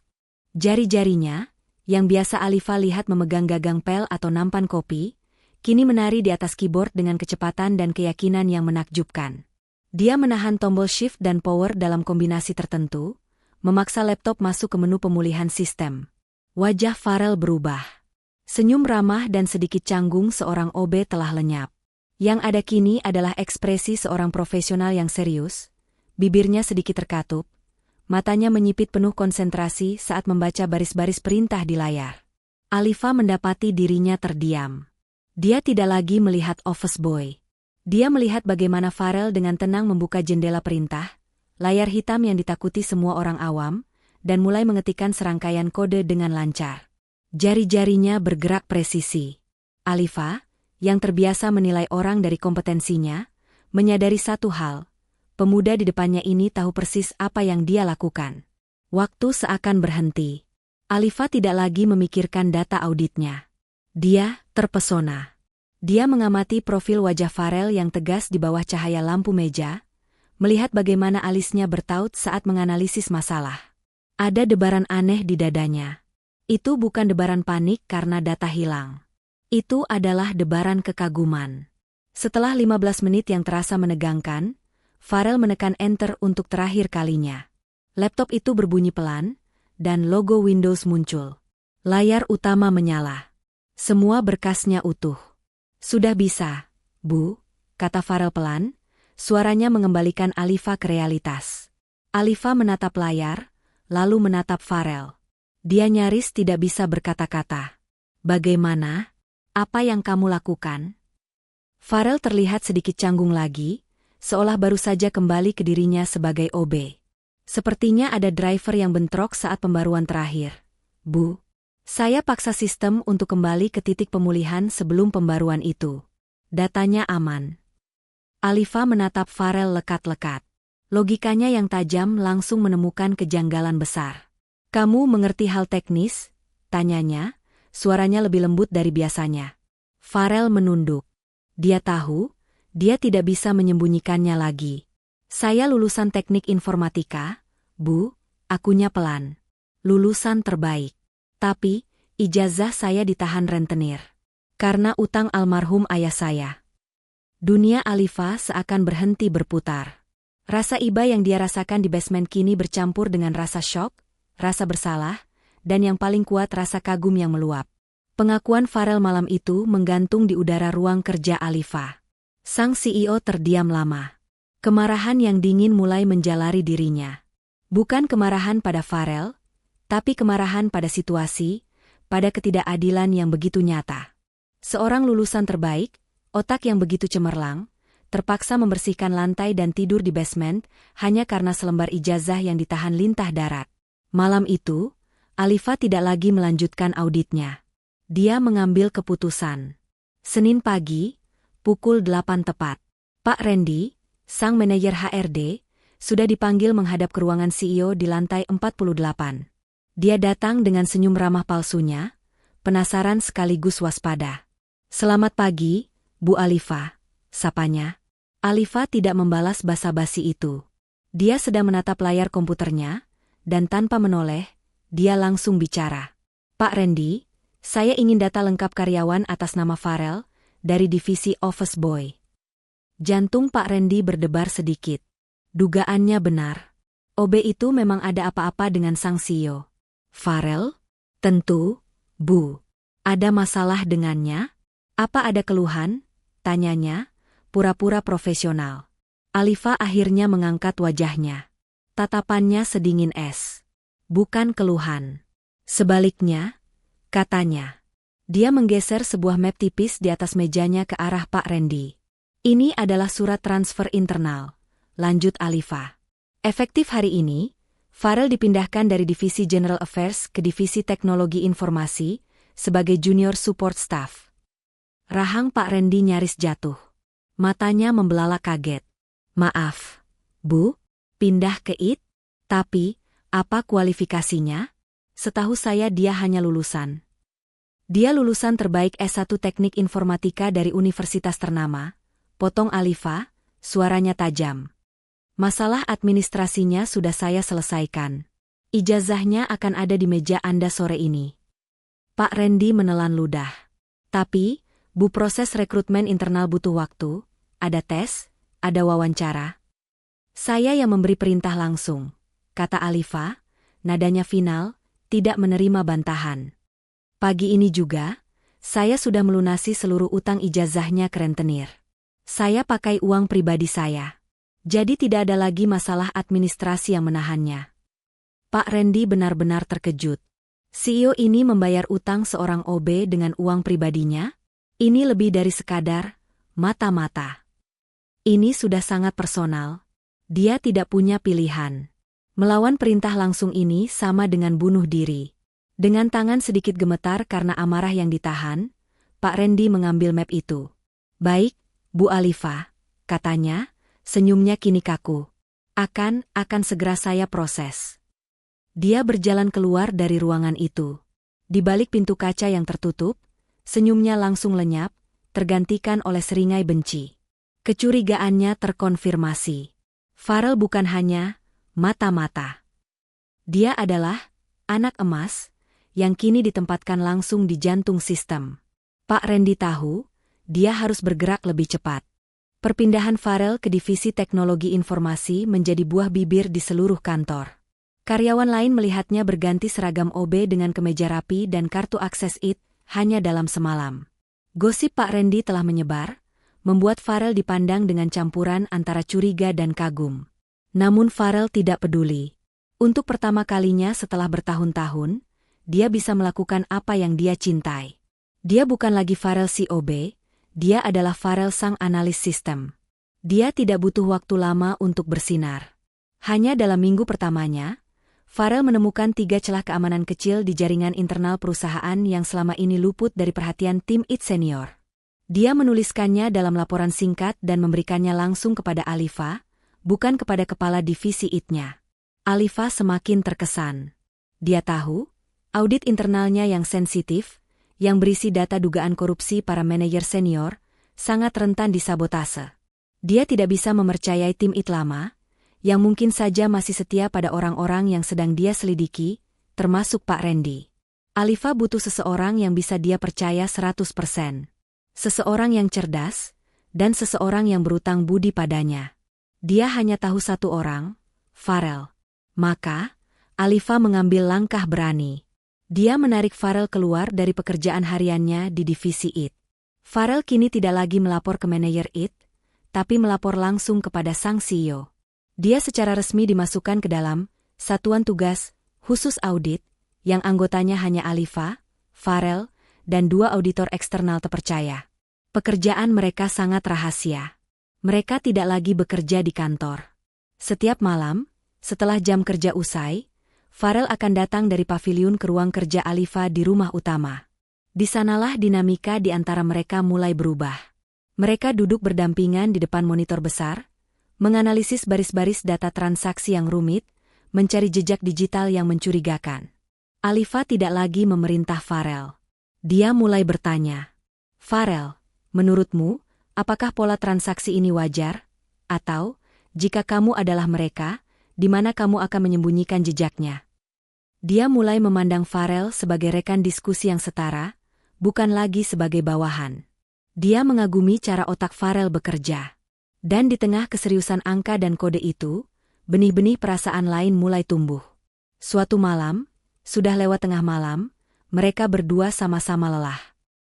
Speaker 1: Jari-jarinya, yang biasa Alifa lihat memegang gagang pel atau nampan kopi, kini menari di atas keyboard dengan kecepatan dan keyakinan yang menakjubkan. Dia menahan tombol shift dan power dalam kombinasi tertentu, memaksa laptop masuk ke menu pemulihan sistem. Wajah Farel berubah. Senyum ramah dan sedikit canggung seorang OB telah lenyap. Yang ada kini adalah ekspresi seorang profesional yang serius, bibirnya sedikit terkatup, matanya menyipit penuh konsentrasi saat membaca baris-baris perintah di layar. Alifa mendapati dirinya terdiam. Dia tidak lagi melihat office boy. Dia melihat bagaimana Farel dengan tenang membuka jendela perintah, layar hitam yang ditakuti semua orang awam, dan mulai mengetikkan serangkaian kode dengan lancar. Jari-jarinya bergerak presisi. Alifa, yang terbiasa menilai orang dari kompetensinya, menyadari satu hal. Pemuda di depannya ini tahu persis apa yang dia lakukan. Waktu seakan berhenti. Alifa tidak lagi memikirkan data auditnya. Dia terpesona. Dia mengamati profil wajah Farel yang tegas di bawah cahaya lampu meja, melihat bagaimana alisnya bertaut saat menganalisis masalah. Ada debaran aneh di dadanya. Itu bukan debaran panik karena data hilang. Itu adalah debaran kekaguman. Setelah 15 menit yang terasa menegangkan, Farel menekan enter untuk terakhir kalinya. Laptop itu berbunyi pelan, dan logo Windows muncul. Layar utama menyala. Semua berkasnya utuh. Sudah bisa, Bu, kata Farel pelan, suaranya mengembalikan Alifa ke realitas. Alifa menatap layar, lalu menatap Farel. Dia nyaris tidak bisa berkata-kata. Bagaimana? Apa yang kamu lakukan? Farel terlihat sedikit canggung lagi, seolah baru saja kembali ke dirinya sebagai OB. Sepertinya ada driver yang bentrok saat pembaruan terakhir. Bu, saya paksa sistem untuk kembali ke titik pemulihan sebelum pembaruan itu. Datanya aman. Alifa menatap Farel lekat-lekat. Logikanya yang tajam langsung menemukan kejanggalan besar. Kamu mengerti hal teknis? Tanyanya, suaranya lebih lembut dari biasanya. Farel menunduk. Dia tahu, dia tidak bisa menyembunyikannya lagi. Saya lulusan teknik informatika, Bu, akunya pelan. Lulusan terbaik. Tapi, ijazah saya ditahan rentenir. Karena utang almarhum ayah saya. Dunia Alifa seakan berhenti berputar. Rasa iba yang dia rasakan di basement kini bercampur dengan rasa syok, rasa bersalah, dan yang paling kuat rasa kagum yang meluap. Pengakuan Farel malam itu menggantung di udara ruang kerja Alifa. Sang CEO terdiam lama. Kemarahan yang dingin mulai menjalari dirinya. Bukan kemarahan pada Farel, tapi kemarahan pada situasi, pada ketidakadilan yang begitu nyata. Seorang lulusan terbaik, otak yang begitu cemerlang, terpaksa membersihkan lantai dan tidur di basement hanya karena selembar ijazah yang ditahan lintah darat. Malam itu, Alifa tidak lagi melanjutkan auditnya. Dia mengambil keputusan. Senin pagi, pukul 8 tepat. Pak Randy, sang manajer HRD, sudah dipanggil menghadap ke ruangan CEO di lantai 48. Dia datang dengan senyum ramah palsunya, penasaran sekaligus waspada. "Selamat pagi, Bu Alifa," sapanya. Alifa tidak membalas basa-basi itu. Dia sedang menatap layar komputernya, dan tanpa menoleh, dia langsung bicara. "Pak Randy, saya ingin data lengkap karyawan atas nama Farel, dari divisi Office Boy." Jantung Pak Randy berdebar sedikit. Dugaannya benar. OB itu memang ada apa-apa dengan sang CEO. "Farel? Tentu, Bu. Ada masalah dengannya? Apa ada keluhan?" tanyanya, pura-pura profesional. Alifa akhirnya mengangkat wajahnya. Tatapannya sedingin es. "Bukan keluhan. Sebaliknya," katanya. Dia menggeser sebuah map tipis di atas mejanya ke arah Pak Randy. "Ini adalah surat transfer internal," lanjut Alifa. "Efektif hari ini, Farel dipindahkan dari Divisi General Affairs ke Divisi Teknologi Informasi sebagai Junior Support Staff." Rahang Pak Randy nyaris jatuh. Matanya membelalak kaget. "Maaf, Bu, pindah ke IT? Tapi, apa kualifikasinya? Setahu saya dia hanya lulusan." "Dia lulusan terbaik S1 Teknik Informatika dari universitas ternama," potong Alifa, suaranya tajam. "Masalah administrasinya sudah saya selesaikan. Ijazahnya akan ada di meja Anda sore ini." Pak Randy menelan ludah. "Tapi, Bu, proses rekrutmen internal butuh waktu, ada tes, ada wawancara." "Saya yang memberi perintah langsung," kata Alifa, nadanya final, tidak menerima bantahan. "Pagi ini juga, saya sudah melunasi seluruh utang ijazahnya ke rentenir. Saya pakai uang pribadi saya. Jadi tidak ada lagi masalah administrasi yang menahannya." Pak Randy benar-benar terkejut. CEO ini membayar utang seorang OB dengan uang pribadinya? Ini lebih dari sekadar mata-mata. Ini sudah sangat personal. Dia tidak punya pilihan. Melawan perintah langsung ini sama dengan bunuh diri. Dengan tangan sedikit gemetar karena amarah yang ditahan, Pak Randy mengambil map itu. "Baik, Bu Alifa," katanya, senyumnya kini kaku. Akan segera saya proses." Dia berjalan keluar dari ruangan itu. Di balik pintu kaca yang tertutup, senyumnya langsung lenyap, tergantikan oleh seringai benci. Kecurigaannya terkonfirmasi. Farel bukan hanya mata-mata. Dia adalah anak emas yang kini ditempatkan langsung di jantung sistem. Pak Randy tahu, dia harus bergerak lebih cepat. Perpindahan Farel ke Divisi Teknologi Informasi menjadi buah bibir di seluruh kantor. Karyawan lain melihatnya berganti seragam OB dengan kemeja rapi dan kartu akses IT hanya dalam semalam. Gosip Pak Randy telah menyebar, membuat Farel dipandang dengan campuran antara curiga dan kagum. Namun Farel tidak peduli. Untuk pertama kalinya setelah bertahun-tahun, dia bisa melakukan apa yang dia cintai. Dia bukan lagi Farel si OB, dia adalah Farel sang analis sistem. Dia tidak butuh waktu lama untuk bersinar. Hanya dalam minggu pertamanya, Farel menemukan 3 celah keamanan kecil di jaringan internal perusahaan yang selama ini luput dari perhatian tim IT senior. Dia menuliskannya dalam laporan singkat dan memberikannya langsung kepada Alifa, bukan kepada kepala divisi IT-nya. Alifa semakin terkesan. Dia tahu, audit internalnya yang sensitif, yang berisi data dugaan korupsi para manajer senior, sangat rentan disabotase. Dia tidak bisa mempercayai tim IT lama, yang mungkin saja masih setia pada orang-orang yang sedang dia selidiki, termasuk Pak Randy. Alifa butuh seseorang yang bisa dia percaya 100%. Seseorang yang cerdas, dan seseorang yang berutang budi padanya. Dia hanya tahu satu orang, Farel. Maka, Alifa mengambil langkah berani. Dia menarik Farel keluar dari pekerjaan hariannya di divisi IT. Farel kini tidak lagi melapor ke manajer IT, tapi melapor langsung kepada sang CEO. Dia secara resmi dimasukkan ke dalam Satuan Tugas Khusus Audit, yang anggotanya hanya Alifa, Farel, dan 2 auditor eksternal terpercaya. Pekerjaan mereka sangat rahasia. Mereka tidak lagi bekerja di kantor. Setiap malam, setelah jam kerja usai, Farel akan datang dari paviliun ke ruang kerja Alifa di rumah utama. Di sanalah dinamika di antara mereka mulai berubah. Mereka duduk berdampingan di depan monitor besar, menganalisis baris-baris data transaksi yang rumit, mencari jejak digital yang mencurigakan. Alifa tidak lagi memerintah Farel. Dia mulai bertanya, "Farel, menurutmu, apakah pola transaksi ini wajar? Atau, jika kamu adalah mereka, di mana kamu akan menyembunyikan jejaknya?" Dia mulai memandang Farel sebagai rekan diskusi yang setara, bukan lagi sebagai bawahan. Dia mengagumi cara otak Farel bekerja. Dan di tengah keseriusan angka dan kode itu, benih-benih perasaan lain mulai tumbuh. Suatu malam, sudah lewat tengah malam, mereka berdua sama-sama lelah.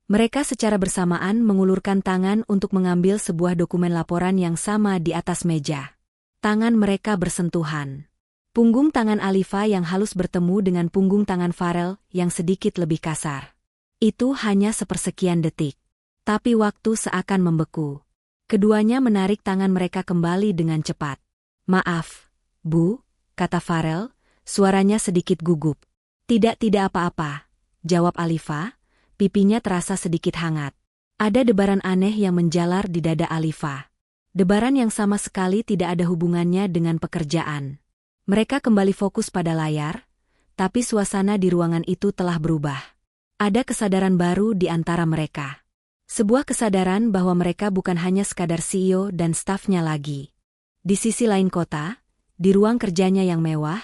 Speaker 1: Mereka secara bersamaan mengulurkan tangan untuk mengambil sebuah dokumen laporan yang sama di atas meja. Tangan mereka bersentuhan. Punggung tangan Alifa yang halus bertemu dengan punggung tangan Farel yang sedikit lebih kasar. Itu hanya sepersekian detik. Tapi waktu seakan membeku. Keduanya menarik tangan mereka kembali dengan cepat. "Maaf, Bu," kata Farel, suaranya sedikit gugup. Tidak apa-apa," jawab Alifa, pipinya terasa sedikit hangat. Ada debaran aneh yang menjalar di dada Alifa. Debaran yang sama sekali tidak ada hubungannya dengan pekerjaan. Mereka kembali fokus pada layar, tapi suasana di ruangan itu telah berubah. Ada kesadaran baru di antara mereka. Sebuah kesadaran bahwa mereka bukan hanya sekadar CEO dan stafnya lagi. Di sisi lain kota, di ruang kerjanya yang mewah,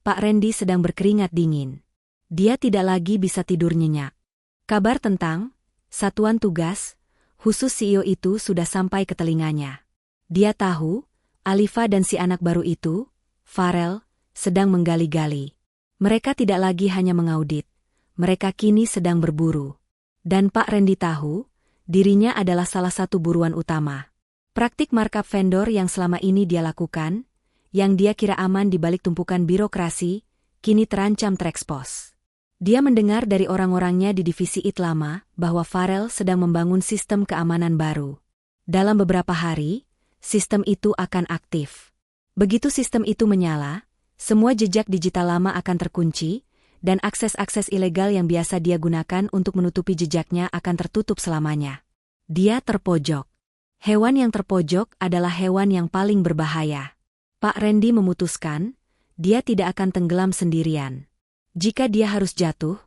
Speaker 1: Pak Randy sedang berkeringat dingin. Dia tidak lagi bisa tidur nyenyak. Kabar tentang satuan tugas khusus CEO itu sudah sampai ke telinganya. Dia tahu, Alifa dan si anak baru itu, Farel, sedang menggali-gali. Mereka tidak lagi hanya mengaudit. Mereka kini sedang berburu. Dan Pak Randy tahu, dirinya adalah salah satu buruan utama. Praktik markup vendor yang selama ini dia lakukan, yang dia kira aman di balik tumpukan birokrasi, kini terancam terekspos. Dia mendengar dari orang-orangnya di divisi IT lama bahwa Farel sedang membangun sistem keamanan baru. Dalam beberapa hari, sistem itu akan aktif. Begitu sistem itu menyala, semua jejak digital lama akan terkunci, dan akses-akses ilegal yang biasa dia gunakan untuk menutupi jejaknya akan tertutup selamanya. Dia terpojok. Hewan yang terpojok adalah hewan yang paling berbahaya. Pak Randy memutuskan, dia tidak akan tenggelam sendirian. Jika dia harus jatuh,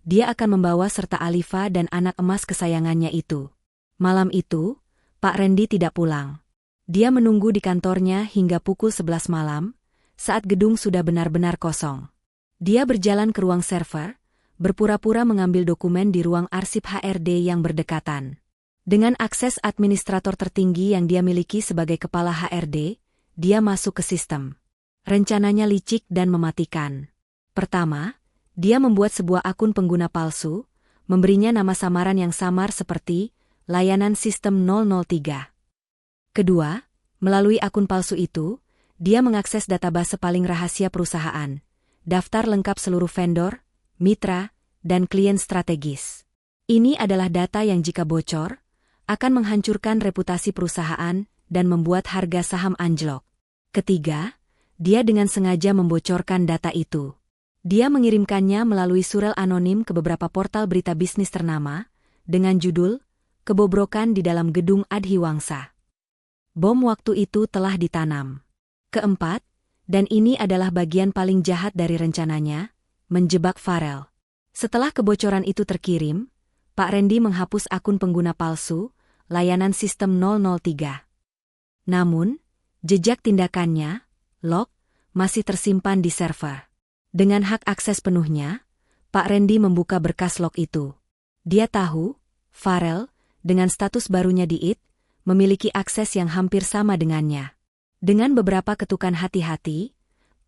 Speaker 1: dia akan membawa serta Alifa dan anak emas kesayangannya itu. Malam itu, Pak Randy tidak pulang. Dia menunggu di kantornya hingga pukul 11 malam, saat gedung sudah benar-benar kosong. Dia berjalan ke ruang server, berpura-pura mengambil dokumen di ruang arsip HRD yang berdekatan. Dengan akses administrator tertinggi yang dia miliki sebagai kepala HRD, dia masuk ke sistem. Rencananya licik dan mematikan. Pertama, dia membuat sebuah akun pengguna palsu, memberinya nama samaran yang samar seperti layanan sistem 003. Kedua, melalui akun palsu itu, dia mengakses database paling rahasia perusahaan, daftar lengkap seluruh vendor, mitra, dan klien strategis. Ini adalah data yang jika bocor, akan menghancurkan reputasi perusahaan dan membuat harga saham anjlok. Ketiga, dia dengan sengaja membocorkan data itu. Dia mengirimkannya melalui surel anonim ke beberapa portal berita bisnis ternama, dengan judul, "Kebobrokan di dalam gedung Adhiwangsa." Bom waktu itu telah ditanam. Keempat, dan ini adalah bagian paling jahat dari rencananya, menjebak Farel. Setelah kebocoran itu terkirim, Pak Randy menghapus akun pengguna palsu, layanan sistem 003. Namun, jejak tindakannya, log, masih tersimpan di server. Dengan hak akses penuhnya, Pak Randy membuka berkas log itu. Dia tahu, Farel, dengan status barunya di IT, memiliki akses yang hampir sama dengannya. Dengan beberapa ketukan hati-hati,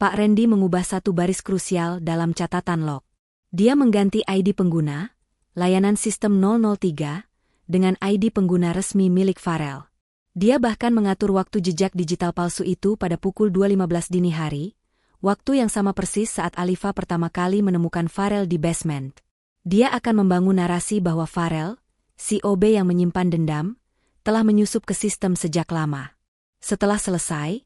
Speaker 1: Pak Randy mengubah satu baris krusial dalam catatan log. Dia mengganti ID pengguna, layanan sistem 003, dengan ID pengguna resmi milik Farel. Dia bahkan mengatur waktu jejak digital palsu itu pada pukul 2.15 dini hari, waktu yang sama persis saat Alifa pertama kali menemukan Farel di basement. Dia akan membangun narasi bahwa Farel, si OB yang menyimpan dendam, telah menyusup ke sistem sejak lama. Setelah selesai,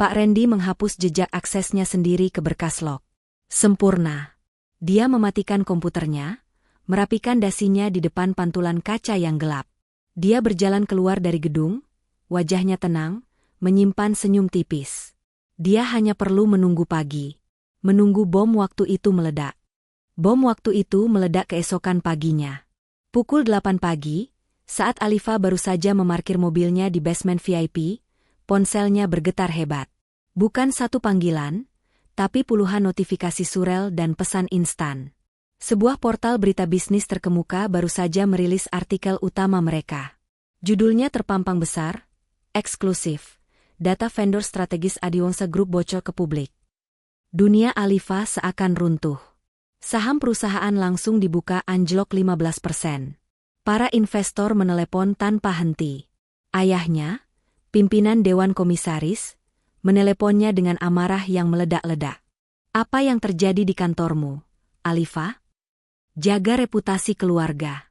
Speaker 1: Pak Randy menghapus jejak aksesnya sendiri ke berkas log. Sempurna. Dia mematikan komputernya, merapikan dasinya di depan pantulan kaca yang gelap. Dia berjalan keluar dari gedung, wajahnya tenang, menyimpan senyum tipis. Dia hanya perlu menunggu pagi. Menunggu bom waktu itu meledak. Bom waktu itu meledak keesokan paginya. Pukul 8 pagi, saat Alifa baru saja memarkir mobilnya di basement VIP, ponselnya bergetar hebat. Bukan satu panggilan, tapi puluhan notifikasi surel dan pesan instan. Sebuah portal berita bisnis terkemuka baru saja merilis artikel utama mereka. Judulnya terpampang besar, eksklusif, data vendor strategis Adiwangsa Group bocor ke publik. Dunia Alifa seakan runtuh. Saham perusahaan langsung dibuka anjlok 15%. Para investor menelepon tanpa henti. Ayahnya, pimpinan Dewan Komisaris, meneleponnya dengan amarah yang meledak-ledak. Apa yang terjadi di kantormu, Alifa? Jaga reputasi keluarga.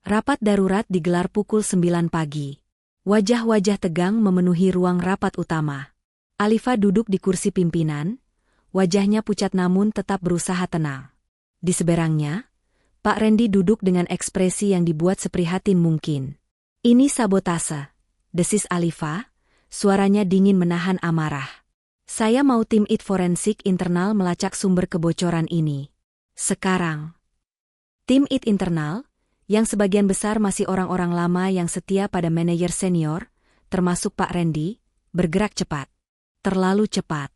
Speaker 1: Rapat darurat digelar pukul 9 pagi. Wajah-wajah tegang memenuhi ruang rapat utama. Alifa duduk di kursi pimpinan, wajahnya pucat namun tetap berusaha tenang. Di seberangnya, Pak Randy duduk dengan ekspresi yang dibuat seprihatin mungkin. Ini sabotase, desis Alifa, suaranya dingin menahan amarah. Saya mau tim IT forensik internal melacak sumber kebocoran ini. Sekarang. Tim IT internal, yang sebagian besar masih orang-orang lama yang setia pada manajer senior, termasuk Pak Randy, bergerak cepat. Terlalu cepat.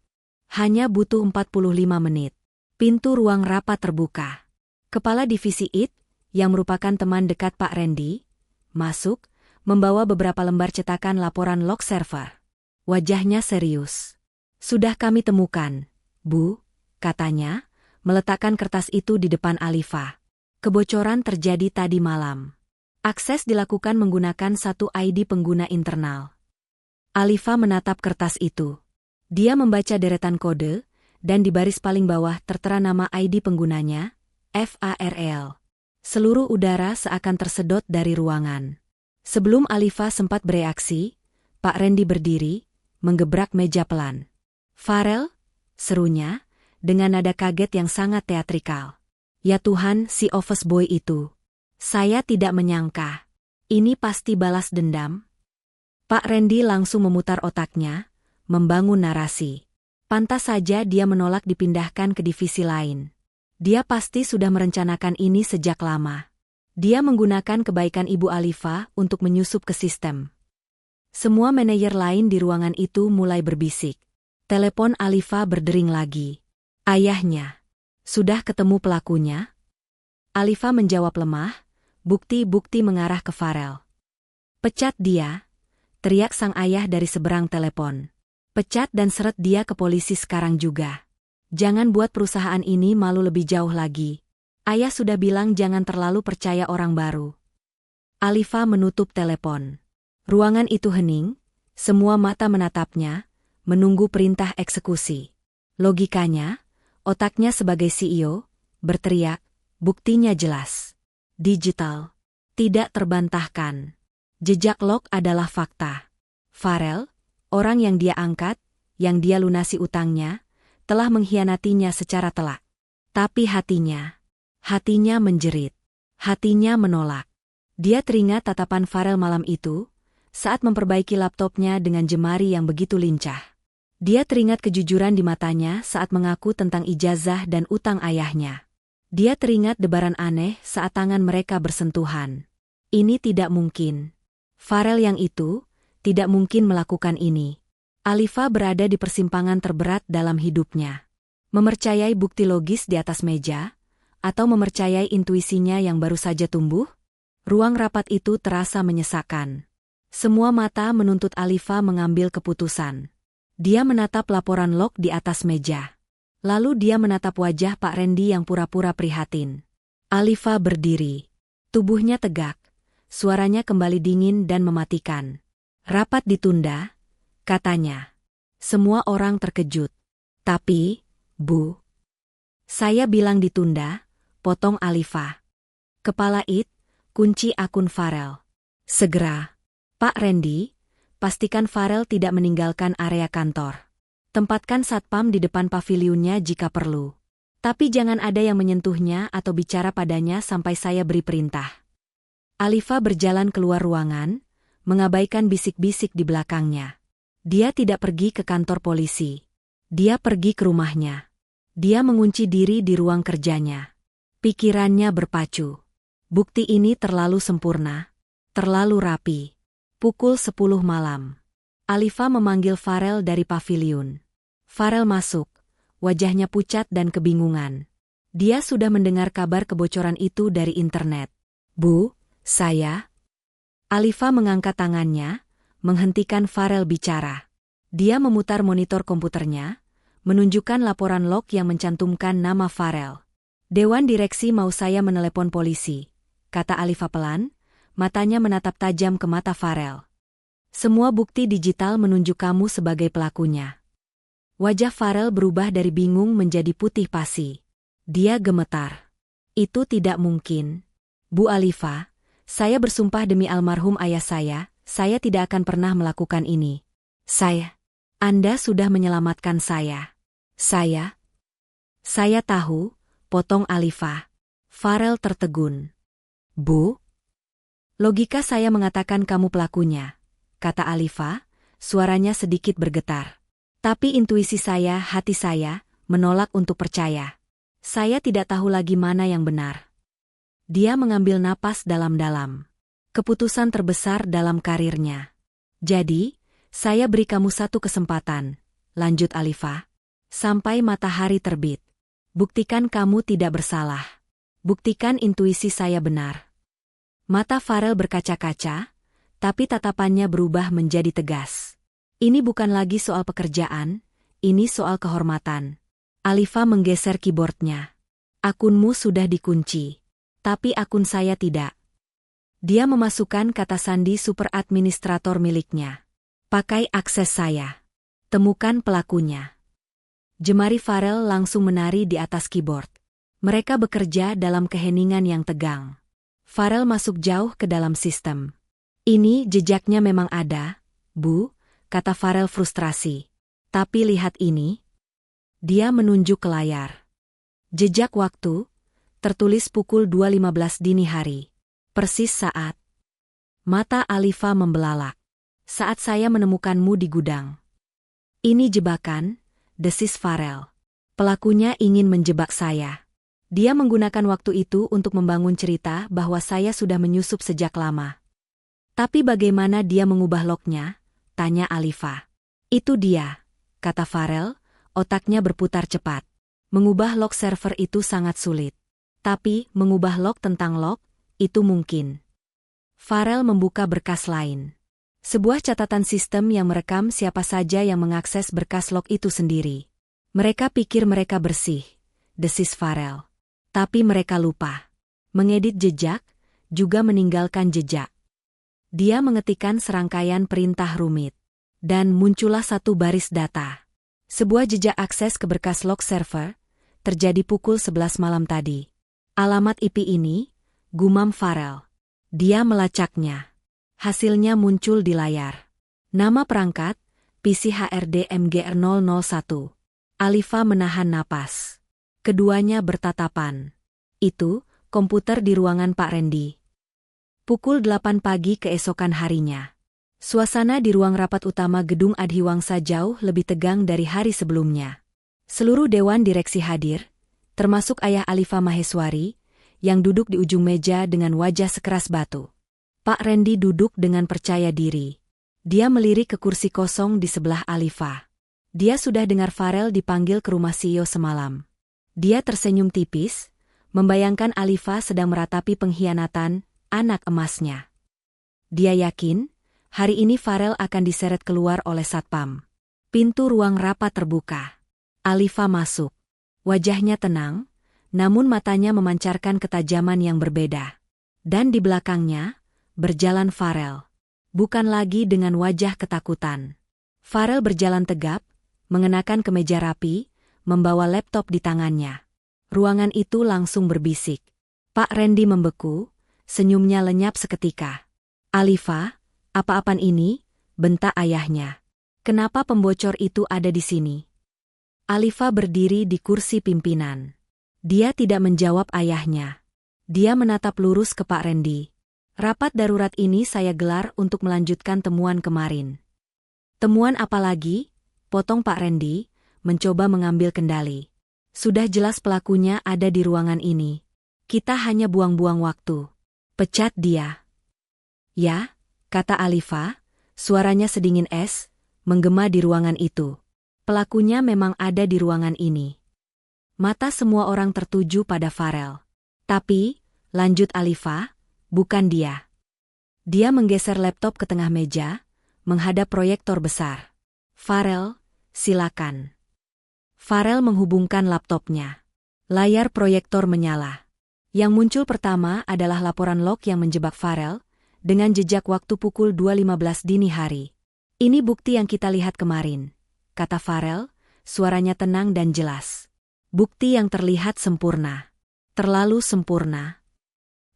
Speaker 1: Hanya butuh 45 menit. Pintu ruang rapat terbuka. Kepala divisi IT, yang merupakan teman dekat Pak Randy, masuk, membawa beberapa lembar cetakan laporan log server. Wajahnya serius. Sudah kami temukan, Bu, katanya, meletakkan kertas itu di depan Alifa. Kebocoran terjadi tadi malam. Akses dilakukan menggunakan satu ID pengguna internal. Alifa menatap kertas itu. Dia membaca deretan kode, dan di baris paling bawah tertera nama ID penggunanya, FARL. Seluruh udara seakan tersedot dari ruangan. Sebelum Alifa sempat bereaksi, Pak Randy berdiri, menggebrak meja pelan. Farel, serunya, dengan nada kaget yang sangat teatrikal. Ya Tuhan, si office boy itu. Saya tidak menyangka. Ini pasti balas dendam. Pak Randy langsung memutar otaknya, membangun narasi. Pantas saja dia menolak dipindahkan ke divisi lain. Dia pasti sudah merencanakan ini sejak lama. Dia menggunakan kebaikan Ibu Alifa untuk menyusup ke sistem. Semua manajer lain di ruangan itu mulai berbisik. Telepon Alifa berdering lagi. Ayahnya. Sudah ketemu pelakunya? Alifa menjawab lemah, bukti-bukti mengarah ke Farel. Pecat dia, teriak sang ayah dari seberang telepon. Pecat dan seret dia ke polisi sekarang juga. Jangan buat perusahaan ini malu lebih jauh lagi. Ayah sudah bilang jangan terlalu percaya orang baru. Alifa menutup telepon. Ruangan itu hening, semua mata menatapnya, menunggu perintah eksekusi. Logikanya, otaknya sebagai CEO, berteriak, buktinya jelas. Digital. Tidak terbantahkan. Jejak log adalah fakta. Farel, orang yang dia angkat, yang dia lunasi utangnya, telah mengkhianatinya secara telak. Tapi hatinya menjerit. Hatinya menolak. Dia teringat tatapan Farel malam itu, saat memperbaiki laptopnya dengan jemari yang begitu lincah. Dia teringat kejujuran di matanya saat mengaku tentang ijazah dan utang ayahnya. Dia teringat debaran aneh saat tangan mereka bersentuhan. Ini tidak mungkin. Farel yang itu, tidak mungkin melakukan ini. Alifa berada di persimpangan terberat dalam hidupnya. Memercayai bukti logis di atas meja, atau memercayai intuisinya yang baru saja tumbuh? Ruang rapat itu terasa menyesakkan. Semua mata menuntut Alifa mengambil keputusan. Dia menatap laporan log di atas meja. Lalu dia menatap wajah Pak Randy yang pura-pura prihatin. Alifa berdiri. Tubuhnya tegak. Suaranya kembali dingin dan mematikan. Rapat ditunda, katanya. Semua orang terkejut. Tapi, Bu, saya bilang ditunda, potong Alifa. Kepala IT, kunci akun Farel. Segera. Pak Randy, pastikan Farel tidak meninggalkan area kantor. Tempatkan satpam di depan pavilionnya jika perlu. Tapi jangan ada yang menyentuhnya atau bicara padanya sampai saya beri perintah. Alifa berjalan keluar ruangan, mengabaikan bisik-bisik di belakangnya. Dia tidak pergi ke kantor polisi. Dia pergi ke rumahnya. Dia mengunci diri di ruang kerjanya. Pikirannya berpacu. Bukti ini terlalu sempurna, terlalu rapi. Pukul 10 malam. Alifa memanggil Farel dari paviliun. Farel masuk, wajahnya pucat dan kebingungan. Dia sudah mendengar kabar kebocoran itu dari internet. Bu, saya... Alifa mengangkat tangannya, menghentikan Farel bicara. Dia memutar monitor komputernya, menunjukkan laporan log yang mencantumkan nama Farel. Dewan direksi mau saya menelepon polisi, kata Alifa pelan, matanya menatap tajam ke mata Farel. Semua bukti digital menunjuk kamu sebagai pelakunya. Wajah Farel berubah dari bingung menjadi putih pasi. Dia gemetar. Itu tidak mungkin. Bu Alifa, saya bersumpah demi almarhum ayah saya tidak akan pernah melakukan ini. Anda sudah menyelamatkan saya. Saya tahu, potong Alifa. Farel tertegun. Bu? Logika saya mengatakan kamu pelakunya, kata Alifa, suaranya sedikit bergetar. Tapi intuisi saya, hati saya, menolak untuk percaya. Saya tidak tahu lagi mana yang benar. Dia mengambil napas dalam-dalam. Keputusan terbesar dalam karirnya. Jadi, saya beri kamu satu kesempatan, lanjut Alifa. Sampai matahari terbit. Buktikan kamu tidak bersalah. Buktikan intuisi saya benar. Mata Farel berkaca-kaca, tapi tatapannya berubah menjadi tegas. Ini bukan lagi soal pekerjaan, ini soal kehormatan. Alifa menggeser keyboardnya. Akunmu sudah dikunci, tapi akun saya tidak. Dia memasukkan kata sandi super administrator miliknya. Pakai akses saya. Temukan pelakunya. Jemari Farel langsung menari di atas keyboard. Mereka bekerja dalam keheningan yang tegang. Farel masuk jauh ke dalam sistem. Ini jejaknya memang ada, Bu, kata Farel frustrasi. Tapi lihat ini. Dia menunjuk ke layar. Jejak waktu, tertulis pukul 2.15 dini hari. Persis saat. Mata Alifa membelalak. Saat saya menemukanmu di gudang. Ini jebakan, desis Farel. Pelakunya ingin menjebak saya. Dia menggunakan waktu itu untuk membangun cerita bahwa saya sudah menyusup sejak lama. Tapi bagaimana dia mengubah lognya? Tanya Alifa. Itu dia, kata Farel, otaknya berputar cepat. Mengubah log server itu sangat sulit. Tapi mengubah log tentang log, itu mungkin. Farel membuka berkas lain. Sebuah catatan sistem yang merekam siapa saja yang mengakses berkas log itu sendiri. Mereka pikir mereka bersih, desis Farel. Tapi mereka lupa. Mengedit jejak, juga meninggalkan jejak. Dia mengetikkan serangkaian perintah rumit. Dan muncullah satu baris data. Sebuah jejak akses ke berkas log server, terjadi pukul 11 malam tadi. Alamat IP ini, gumam Farel. Dia melacaknya. Hasilnya muncul di layar. Nama perangkat, PC HRD MGR001. Alifa menahan napas. Keduanya bertatapan. Itu, komputer di ruangan Pak Randy. Pukul 8 pagi keesokan harinya. Suasana di ruang rapat utama gedung Adhiwangsa jauh lebih tegang dari hari sebelumnya. Seluruh dewan direksi hadir, termasuk ayah Alifa Maheswari, yang duduk di ujung meja dengan wajah sekeras batu. Pak Randy duduk dengan percaya diri. Dia melirik ke kursi kosong di sebelah Alifa. Dia sudah dengar Farel dipanggil ke rumah CEO semalam. Dia tersenyum tipis, membayangkan Alifa sedang meratapi pengkhianatan anak emasnya. Dia yakin, hari ini Farel akan diseret keluar oleh Satpam. Pintu ruang rapat terbuka. Alifa masuk. Wajahnya tenang, namun matanya memancarkan ketajaman yang berbeda. Dan di belakangnya, berjalan Farel. Bukan lagi dengan wajah ketakutan. Farel berjalan tegap, mengenakan kemeja rapi, membawa laptop di tangannya. Ruangan itu langsung berbisik. Pak Randy membeku, senyumnya lenyap seketika. Alifa, apa-apaan ini? Bentak ayahnya. Kenapa pembocor itu ada di sini? Alifa berdiri di kursi pimpinan. Dia tidak menjawab ayahnya. Dia menatap lurus ke Pak Randy. Rapat darurat ini saya gelar untuk melanjutkan temuan kemarin. Temuan apa lagi? Potong Pak Randy, mencoba mengambil kendali. Sudah jelas pelakunya ada di ruangan ini. Kita hanya buang-buang waktu. Pecat dia. Ya, kata Alifa, suaranya sedingin es, menggema di ruangan itu. Pelakunya memang ada di ruangan ini. Mata semua orang tertuju pada Farel. Tapi, lanjut Alifa, bukan dia. Dia menggeser laptop ke tengah meja, menghadap proyektor besar. Farel, silakan. Farel menghubungkan laptopnya. Layar proyektor menyala. Yang muncul pertama adalah laporan log yang menjebak Farel, dengan jejak waktu pukul 2.15 dini hari. Ini bukti yang kita lihat kemarin, kata Farel, suaranya tenang dan jelas. Bukti yang terlihat sempurna. Terlalu sempurna.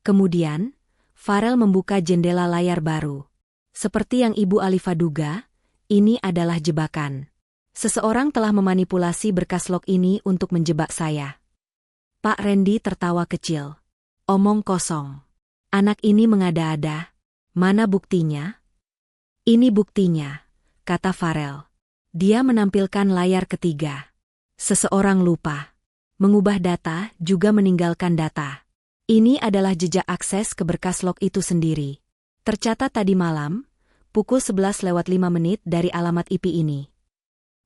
Speaker 1: Kemudian, Farel membuka jendela layar baru. Seperti yang Ibu Alifa duga, ini adalah jebakan. Seseorang telah memanipulasi berkas log ini untuk menjebak saya. Pak Randy tertawa kecil. Omong kosong. Anak ini mengada-ada. Mana buktinya? Ini buktinya, kata Farel. Dia menampilkan layar ketiga. Seseorang lupa. Mengubah data juga meninggalkan data. Ini adalah jejak akses ke berkas log itu sendiri. Tercatat tadi malam, pukul 11:05 dari alamat IP ini.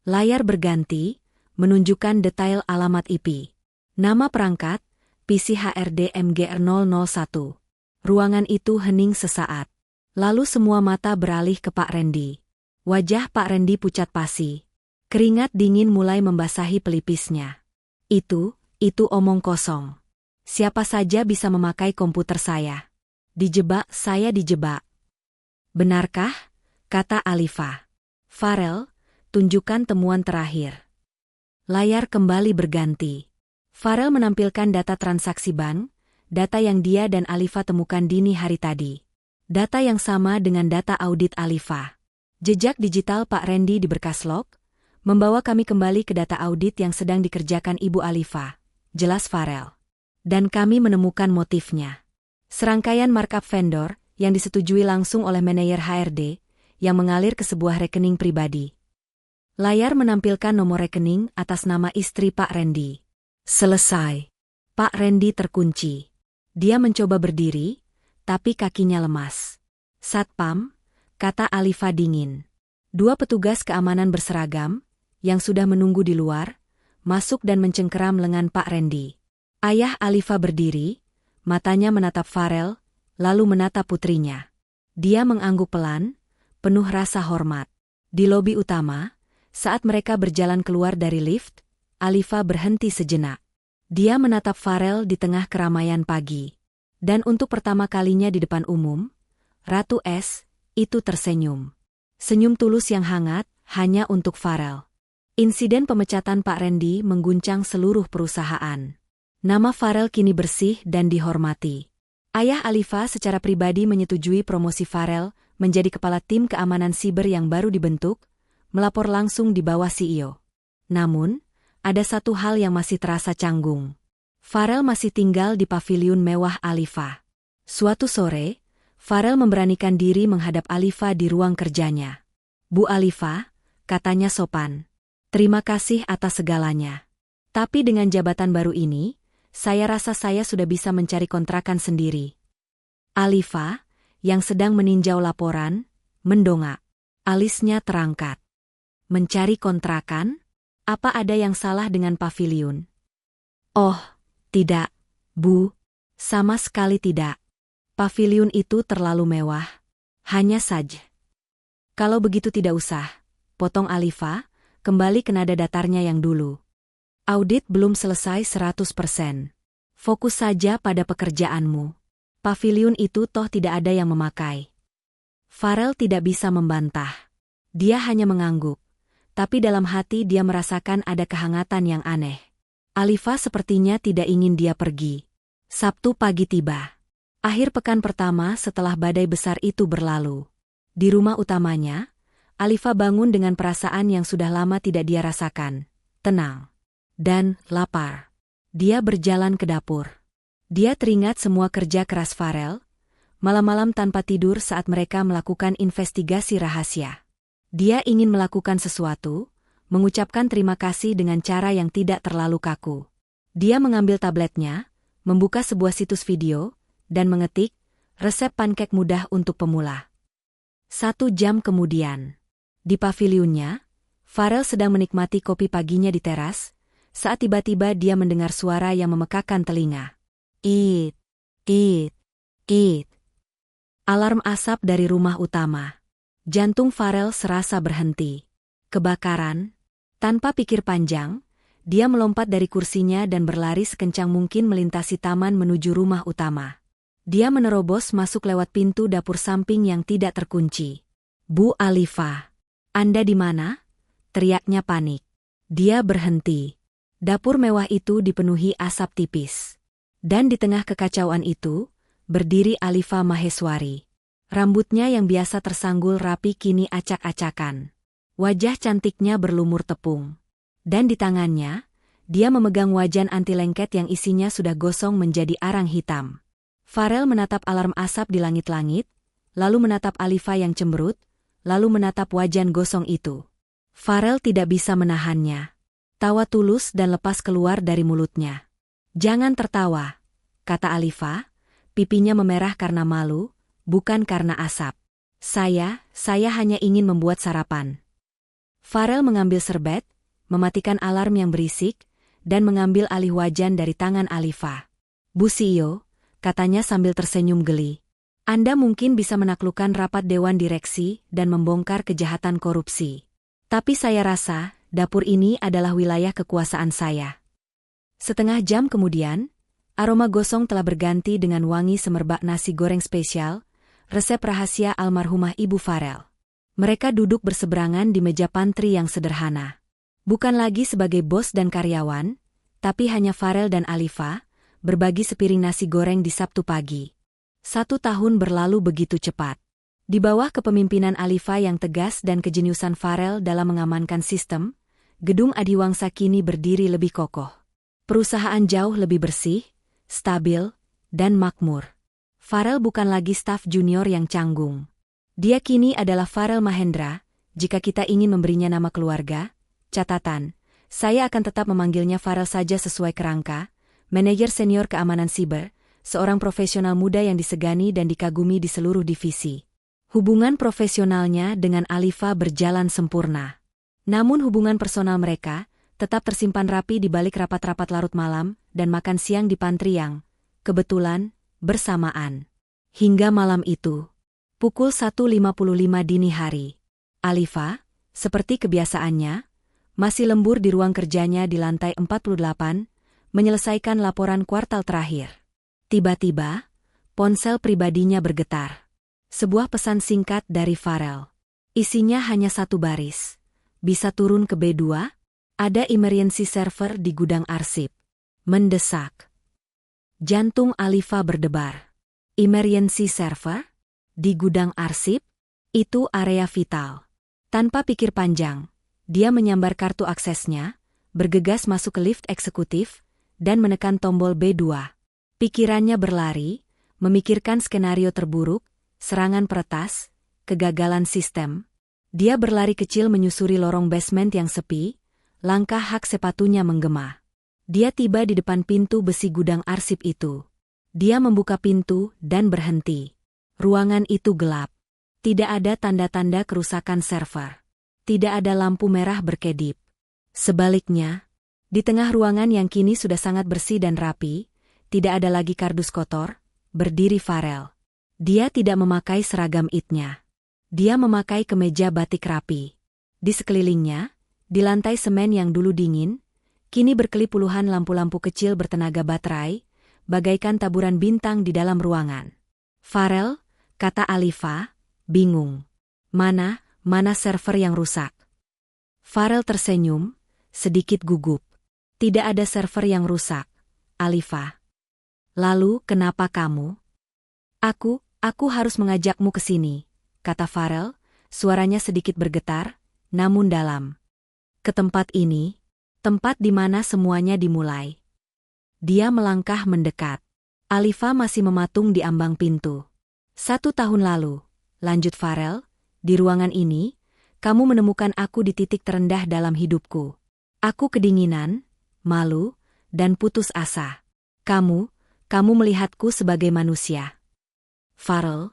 Speaker 1: Layar berganti, menunjukkan detail alamat IP. Nama perangkat, PC HRD MGR001. Ruangan itu hening sesaat. Lalu semua mata beralih ke Pak Randy. Wajah Pak Randy pucat pasi. Keringat dingin mulai membasahi pelipisnya. Itu omong kosong. Siapa saja bisa memakai komputer saya. Dijebak, saya dijebak. Benarkah? Kata Alifa. Farel, tunjukkan temuan terakhir. Layar kembali berganti. Farel menampilkan data transaksi bank, data yang dia dan Alifa temukan dini hari tadi. Data yang sama dengan data audit Alifa. Jejak digital Pak Randy di berkas log, membawa kami kembali ke data audit yang sedang dikerjakan Ibu Alifa. Jelas Farel. Dan kami menemukan motifnya. Serangkaian markup vendor yang disetujui langsung oleh manajer HRD yang mengalir ke sebuah rekening pribadi. Layar menampilkan nomor rekening atas nama istri Pak Randy. Selesai. Pak Randy terkunci. Dia mencoba berdiri, tapi kakinya lemas. Satpam, kata Alifa dingin. Dua petugas keamanan berseragam, yang sudah menunggu di luar, masuk dan mencengkeram lengan Pak Randy. Ayah Alifa berdiri, matanya menatap Farel, lalu menatap putrinya. Dia mengangguk pelan, penuh rasa hormat. Di lobi utama, saat mereka berjalan keluar dari lift, Alifa berhenti sejenak. Dia menatap Farel di tengah keramaian pagi. Dan untuk pertama kalinya di depan umum, Ratu S. itu tersenyum. Senyum tulus yang hangat, hanya untuk Farel. Insiden pemecatan Pak Randy mengguncang seluruh perusahaan. Nama Farel kini bersih dan dihormati. Ayah Alifa secara pribadi menyetujui promosi Farel menjadi kepala tim keamanan siber yang baru dibentuk, melapor langsung di bawah CEO. Namun, ada satu hal yang masih terasa canggung. Farel masih tinggal di paviliun mewah Alifa. Suatu sore, Farel memberanikan diri menghadap Alifa di ruang kerjanya. Bu Alifa, katanya sopan. Terima kasih atas segalanya. Tapi dengan jabatan baru ini, saya rasa saya sudah bisa mencari kontrakan sendiri. Alifa, yang sedang meninjau laporan, mendongak. Alisnya terangkat. Mencari kontrakan? Apa ada yang salah dengan paviliun? Oh, tidak, Bu. Sama sekali tidak. Paviliun itu terlalu mewah. Hanya saja. Kalau begitu tidak usah, potong Alifa, kembali ke nada datarnya yang dulu. Audit belum selesai 100%. Fokus saja pada pekerjaanmu. Paviliun itu toh tidak ada yang memakai. Farel tidak bisa membantah. Dia hanya mengangguk. Tapi dalam hati dia merasakan ada kehangatan yang aneh. Alifa sepertinya tidak ingin dia pergi. Sabtu pagi tiba. Akhir pekan pertama setelah badai besar itu berlalu. Di rumah utamanya, Alifa bangun dengan perasaan yang sudah lama tidak dia rasakan. Tenang. Dan lapar. Dia berjalan ke dapur. Dia teringat semua kerja keras Farel, malam-malam tanpa tidur saat mereka melakukan investigasi rahasia. Dia ingin melakukan sesuatu, mengucapkan terima kasih dengan cara yang tidak terlalu kaku. Dia mengambil tabletnya, membuka sebuah situs video, dan mengetik, resep pankek mudah untuk pemula. 1 jam kemudian, di pavilionnya, Farel sedang menikmati kopi paginya di teras, saat tiba-tiba dia mendengar suara yang memekakan telinga. It, it, it. Alarm asap dari rumah utama. Jantung Farel serasa berhenti. Kebakaran. Tanpa pikir panjang, dia melompat dari kursinya dan berlari sekencang mungkin melintasi taman menuju rumah utama. Dia menerobos masuk lewat pintu dapur samping yang tidak terkunci. Bu Alifa, Anda di mana? Teriaknya panik. Dia berhenti. Dapur mewah itu dipenuhi asap tipis. Dan di tengah kekacauan itu, berdiri Alifa Maheswari. Rambutnya yang biasa tersanggul rapi kini acak-acakan. Wajah cantiknya berlumur tepung. Dan di tangannya, dia memegang wajan anti lengket yang isinya sudah gosong menjadi arang hitam. Farel menatap alarm asap di langit-langit, lalu menatap Alifa yang cemberut, lalu menatap wajan gosong itu. Farel tidak bisa menahannya. Tawa tulus dan lepas keluar dari mulutnya. Jangan tertawa, kata Alifa, pipinya memerah karena malu, bukan karena asap. Saya hanya ingin membuat sarapan. Farel mengambil serbet, mematikan alarm yang berisik, dan mengambil alih wajan dari tangan Alifa. Bu CEO, katanya sambil tersenyum geli. Anda mungkin bisa menaklukkan rapat dewan direksi dan membongkar kejahatan korupsi. Tapi saya rasa, dapur ini adalah wilayah kekuasaan saya. Setengah jam kemudian, aroma gosong telah berganti dengan wangi semerbak nasi goreng spesial, resep rahasia almarhumah Ibu Farel. Mereka duduk berseberangan di meja pantry yang sederhana. Bukan lagi sebagai bos dan karyawan, tapi hanya Farel dan Alifa, berbagi sepiring nasi goreng di Sabtu pagi. 1 tahun berlalu begitu cepat. Di bawah kepemimpinan Alifa yang tegas dan kejeniusan Farel dalam mengamankan sistem, gedung Adiwangsa kini berdiri lebih kokoh. Perusahaan jauh lebih bersih, stabil, dan makmur. Farel bukan lagi staf junior yang canggung. Dia kini adalah Farel Mahendra, jika kita ingin memberinya nama keluarga. Catatan, saya akan tetap memanggilnya Farel saja sesuai kerangka, manajer senior keamanan siber, seorang profesional muda yang disegani dan dikagumi di seluruh divisi. Hubungan profesionalnya dengan Alifa berjalan sempurna. Namun hubungan personal mereka tetap tersimpan rapi di balik rapat-rapat larut malam dan makan siang di pantry yang, kebetulan, bersamaan. Hingga malam itu, pukul 1.55 dini hari, Alifa, seperti kebiasaannya, masih lembur di ruang kerjanya di lantai 48, menyelesaikan laporan kuartal terakhir. Tiba-tiba, ponsel pribadinya bergetar. Sebuah pesan singkat dari Farel. Isinya hanya 1 baris. Bisa turun ke B2? Ada emergency server di gudang arsip. Mendesak. Jantung Alifa berdebar. Emergency server? Di gudang arsip? Itu area vital. Tanpa pikir panjang, dia menyambar kartu aksesnya, bergegas masuk ke lift eksekutif, dan menekan tombol B2. Pikirannya berlari, memikirkan skenario terburuk, serangan peretas, kegagalan sistem. Dia berlari kecil menyusuri lorong basement yang sepi, langkah hak sepatunya menggema. Dia tiba di depan pintu besi gudang arsip itu. Dia membuka pintu dan berhenti. Ruangan itu gelap. Tidak ada tanda-tanda kerusakan server. Tidak ada lampu merah berkedip. Sebaliknya, di tengah ruangan yang kini sudah sangat bersih dan rapi, tidak ada lagi kardus kotor, berdiri Farel. Dia tidak memakai seragam IT-nya. Dia memakai kemeja batik rapi. Di sekelilingnya, di lantai semen yang dulu dingin, kini berkelip puluhan lampu-lampu kecil bertenaga baterai, bagaikan taburan bintang di dalam ruangan. Farel, kata Alifa, bingung. Mana server yang rusak? Farel tersenyum, sedikit gugup. Tidak ada server yang rusak, Alifa. Lalu kenapa kamu? Aku harus mengajakmu ke sini, kata Farel, suaranya sedikit bergetar, namun dalam. Ke tempat ini, tempat di mana semuanya dimulai. Dia melangkah mendekat. Alifa masih mematung di ambang pintu. 1 tahun lalu, lanjut Farel, di ruangan ini, kamu menemukan aku di titik terendah dalam hidupku. Aku kedinginan, malu, dan putus asa. Kamu melihatku sebagai manusia. Farel,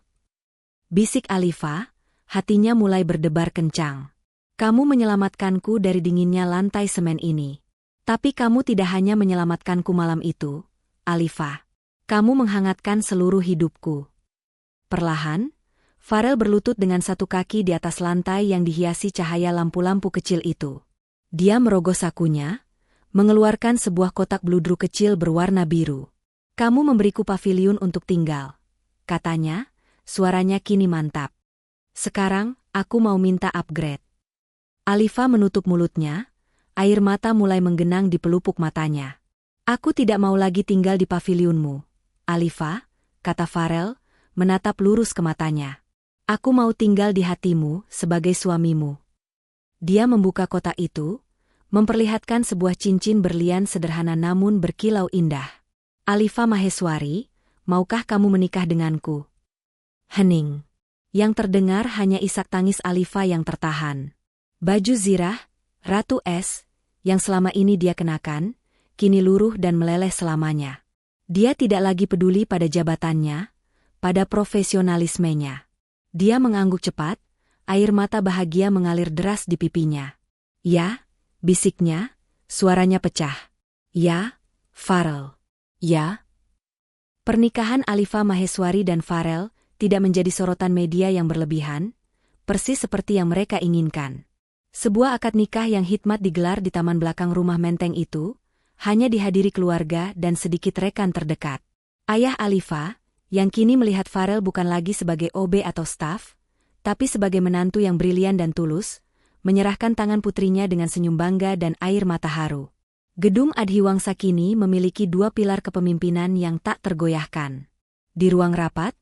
Speaker 1: bisik Alifa, hatinya mulai berdebar kencang. Kamu menyelamatkanku dari dinginnya lantai semen ini. Tapi kamu tidak hanya menyelamatkanku malam itu, Alifa. Kamu menghangatkan seluruh hidupku. Perlahan, Farel berlutut dengan satu kaki di atas lantai yang dihiasi cahaya lampu-lampu kecil itu. Dia merogoh sakunya, mengeluarkan sebuah kotak bludru kecil berwarna biru. Kamu memberiku paviliun untuk tinggal, katanya, suaranya kini mantap. Sekarang, aku mau minta upgrade. Alifa menutup mulutnya, air mata mulai menggenang di pelupuk matanya. Aku tidak mau lagi tinggal di paviliunmu, Alifa, kata Farel, menatap lurus ke matanya. Aku mau tinggal di hatimu sebagai suamimu. Dia membuka kotak itu, memperlihatkan sebuah cincin berlian sederhana namun berkilau indah. Alifa Maheswari, maukah kamu menikah denganku? Hening. Yang terdengar hanya isak tangis Alifa yang tertahan. Baju zirah, Ratu Es, yang selama ini dia kenakan, kini luruh dan meleleh selamanya. Dia tidak lagi peduli pada jabatannya, pada profesionalismenya. Dia mengangguk cepat, air mata bahagia mengalir deras di pipinya. Ya, bisiknya, suaranya pecah. Ya, Farel. Ya. Pernikahan Alifa Maheswari dan Farel tidak menjadi sorotan media yang berlebihan, persis seperti yang mereka inginkan. Sebuah akad nikah yang hikmat digelar di taman belakang rumah menteng itu, hanya dihadiri keluarga dan sedikit rekan terdekat. Ayah Alifa, yang kini melihat Farel bukan lagi sebagai OB atau staf, tapi sebagai menantu yang brilian dan tulus, menyerahkan tangan putrinya dengan senyum bangga dan air mata haru. Gedung Adhiwangsa kini memiliki 2 pilar kepemimpinan yang tak tergoyahkan. Di ruang rapat,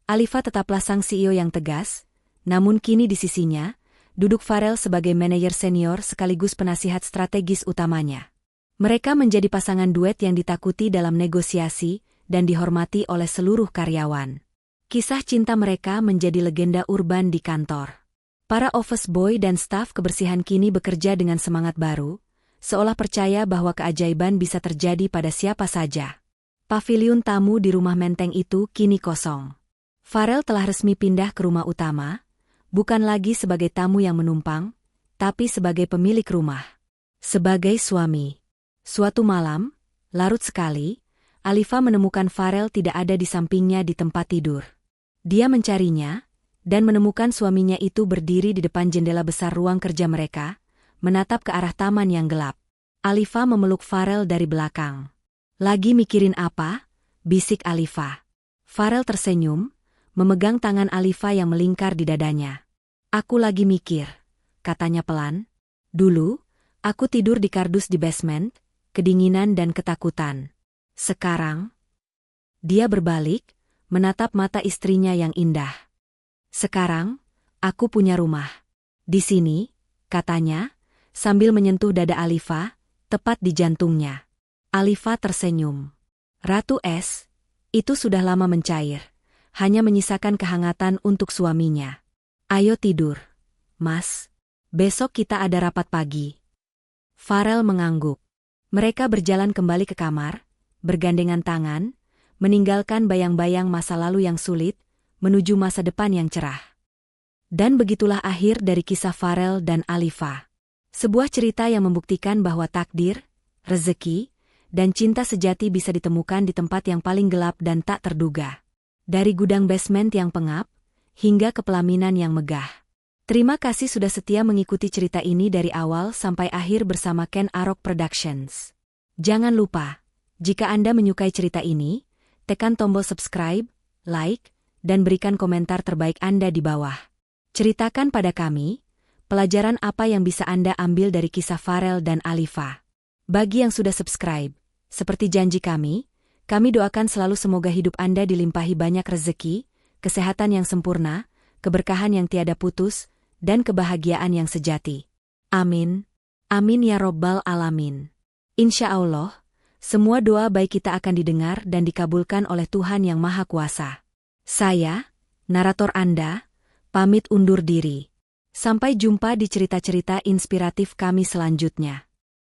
Speaker 1: Alifa tetaplah sang CEO yang tegas, namun kini di sisinya, duduk Farel sebagai manajer senior sekaligus penasihat strategis utamanya. Mereka menjadi pasangan duet yang ditakuti dalam negosiasi dan dihormati oleh seluruh karyawan. Kisah cinta mereka menjadi legenda urban di kantor. Para office boy dan staf kebersihan kini bekerja dengan semangat baru, seolah percaya bahwa keajaiban bisa terjadi pada siapa saja. Paviliun tamu di rumah menteng itu kini kosong. Farel telah resmi pindah ke rumah utama, bukan lagi sebagai tamu yang menumpang, tapi sebagai pemilik rumah. Sebagai suami. Suatu malam, larut sekali, Alifa menemukan Farel tidak ada di sampingnya di tempat tidur. Dia mencarinya, dan menemukan suaminya itu berdiri di depan jendela besar ruang kerja mereka, menatap ke arah taman yang gelap. Alifa memeluk Farel dari belakang. Lagi mikirin apa? Bisik Alifa. Farel tersenyum, memegang tangan Alifa yang melingkar di dadanya. Aku lagi mikir, katanya pelan. Dulu, aku tidur di kardus di basement, kedinginan dan ketakutan. Sekarang, dia berbalik, menatap mata istrinya yang indah. Sekarang, aku punya rumah. Di sini, katanya, sambil menyentuh dada Alifa, tepat di jantungnya. Alifa tersenyum. Ratu Es, itu sudah lama mencair, hanya menyisakan kehangatan untuk suaminya. Ayo tidur, Mas. Besok kita ada rapat pagi. Farel mengangguk. Mereka berjalan kembali ke kamar, bergandengan tangan, meninggalkan bayang-bayang masa lalu yang sulit, menuju masa depan yang cerah. Dan begitulah akhir dari kisah Farel dan Alifa. Sebuah cerita yang membuktikan bahwa takdir, rezeki, dan cinta sejati bisa ditemukan di tempat yang paling gelap dan tak terduga. Dari gudang basement yang pengap, hingga ke pelaminan yang megah. Terima kasih sudah setia mengikuti cerita ini dari awal sampai akhir bersama Ken Arok Productions. Jangan lupa, jika Anda menyukai cerita ini, tekan tombol subscribe, like, dan berikan komentar terbaik Anda di bawah. Ceritakan pada kami, pelajaran apa yang bisa Anda ambil dari kisah Farel dan Alifa. Bagi yang sudah subscribe, seperti janji kami doakan selalu semoga hidup Anda dilimpahi banyak rezeki, kesehatan yang sempurna, keberkahan yang tiada putus, dan kebahagiaan yang sejati. Amin. Amin ya Robbal Alamin. Insya Allah, Semua doa baik kita akan didengar dan dikabulkan oleh Tuhan Yang Maha Kuasa. Saya, narator Anda, pamit undur diri. Sampai jumpa di cerita-cerita inspiratif kami selanjutnya.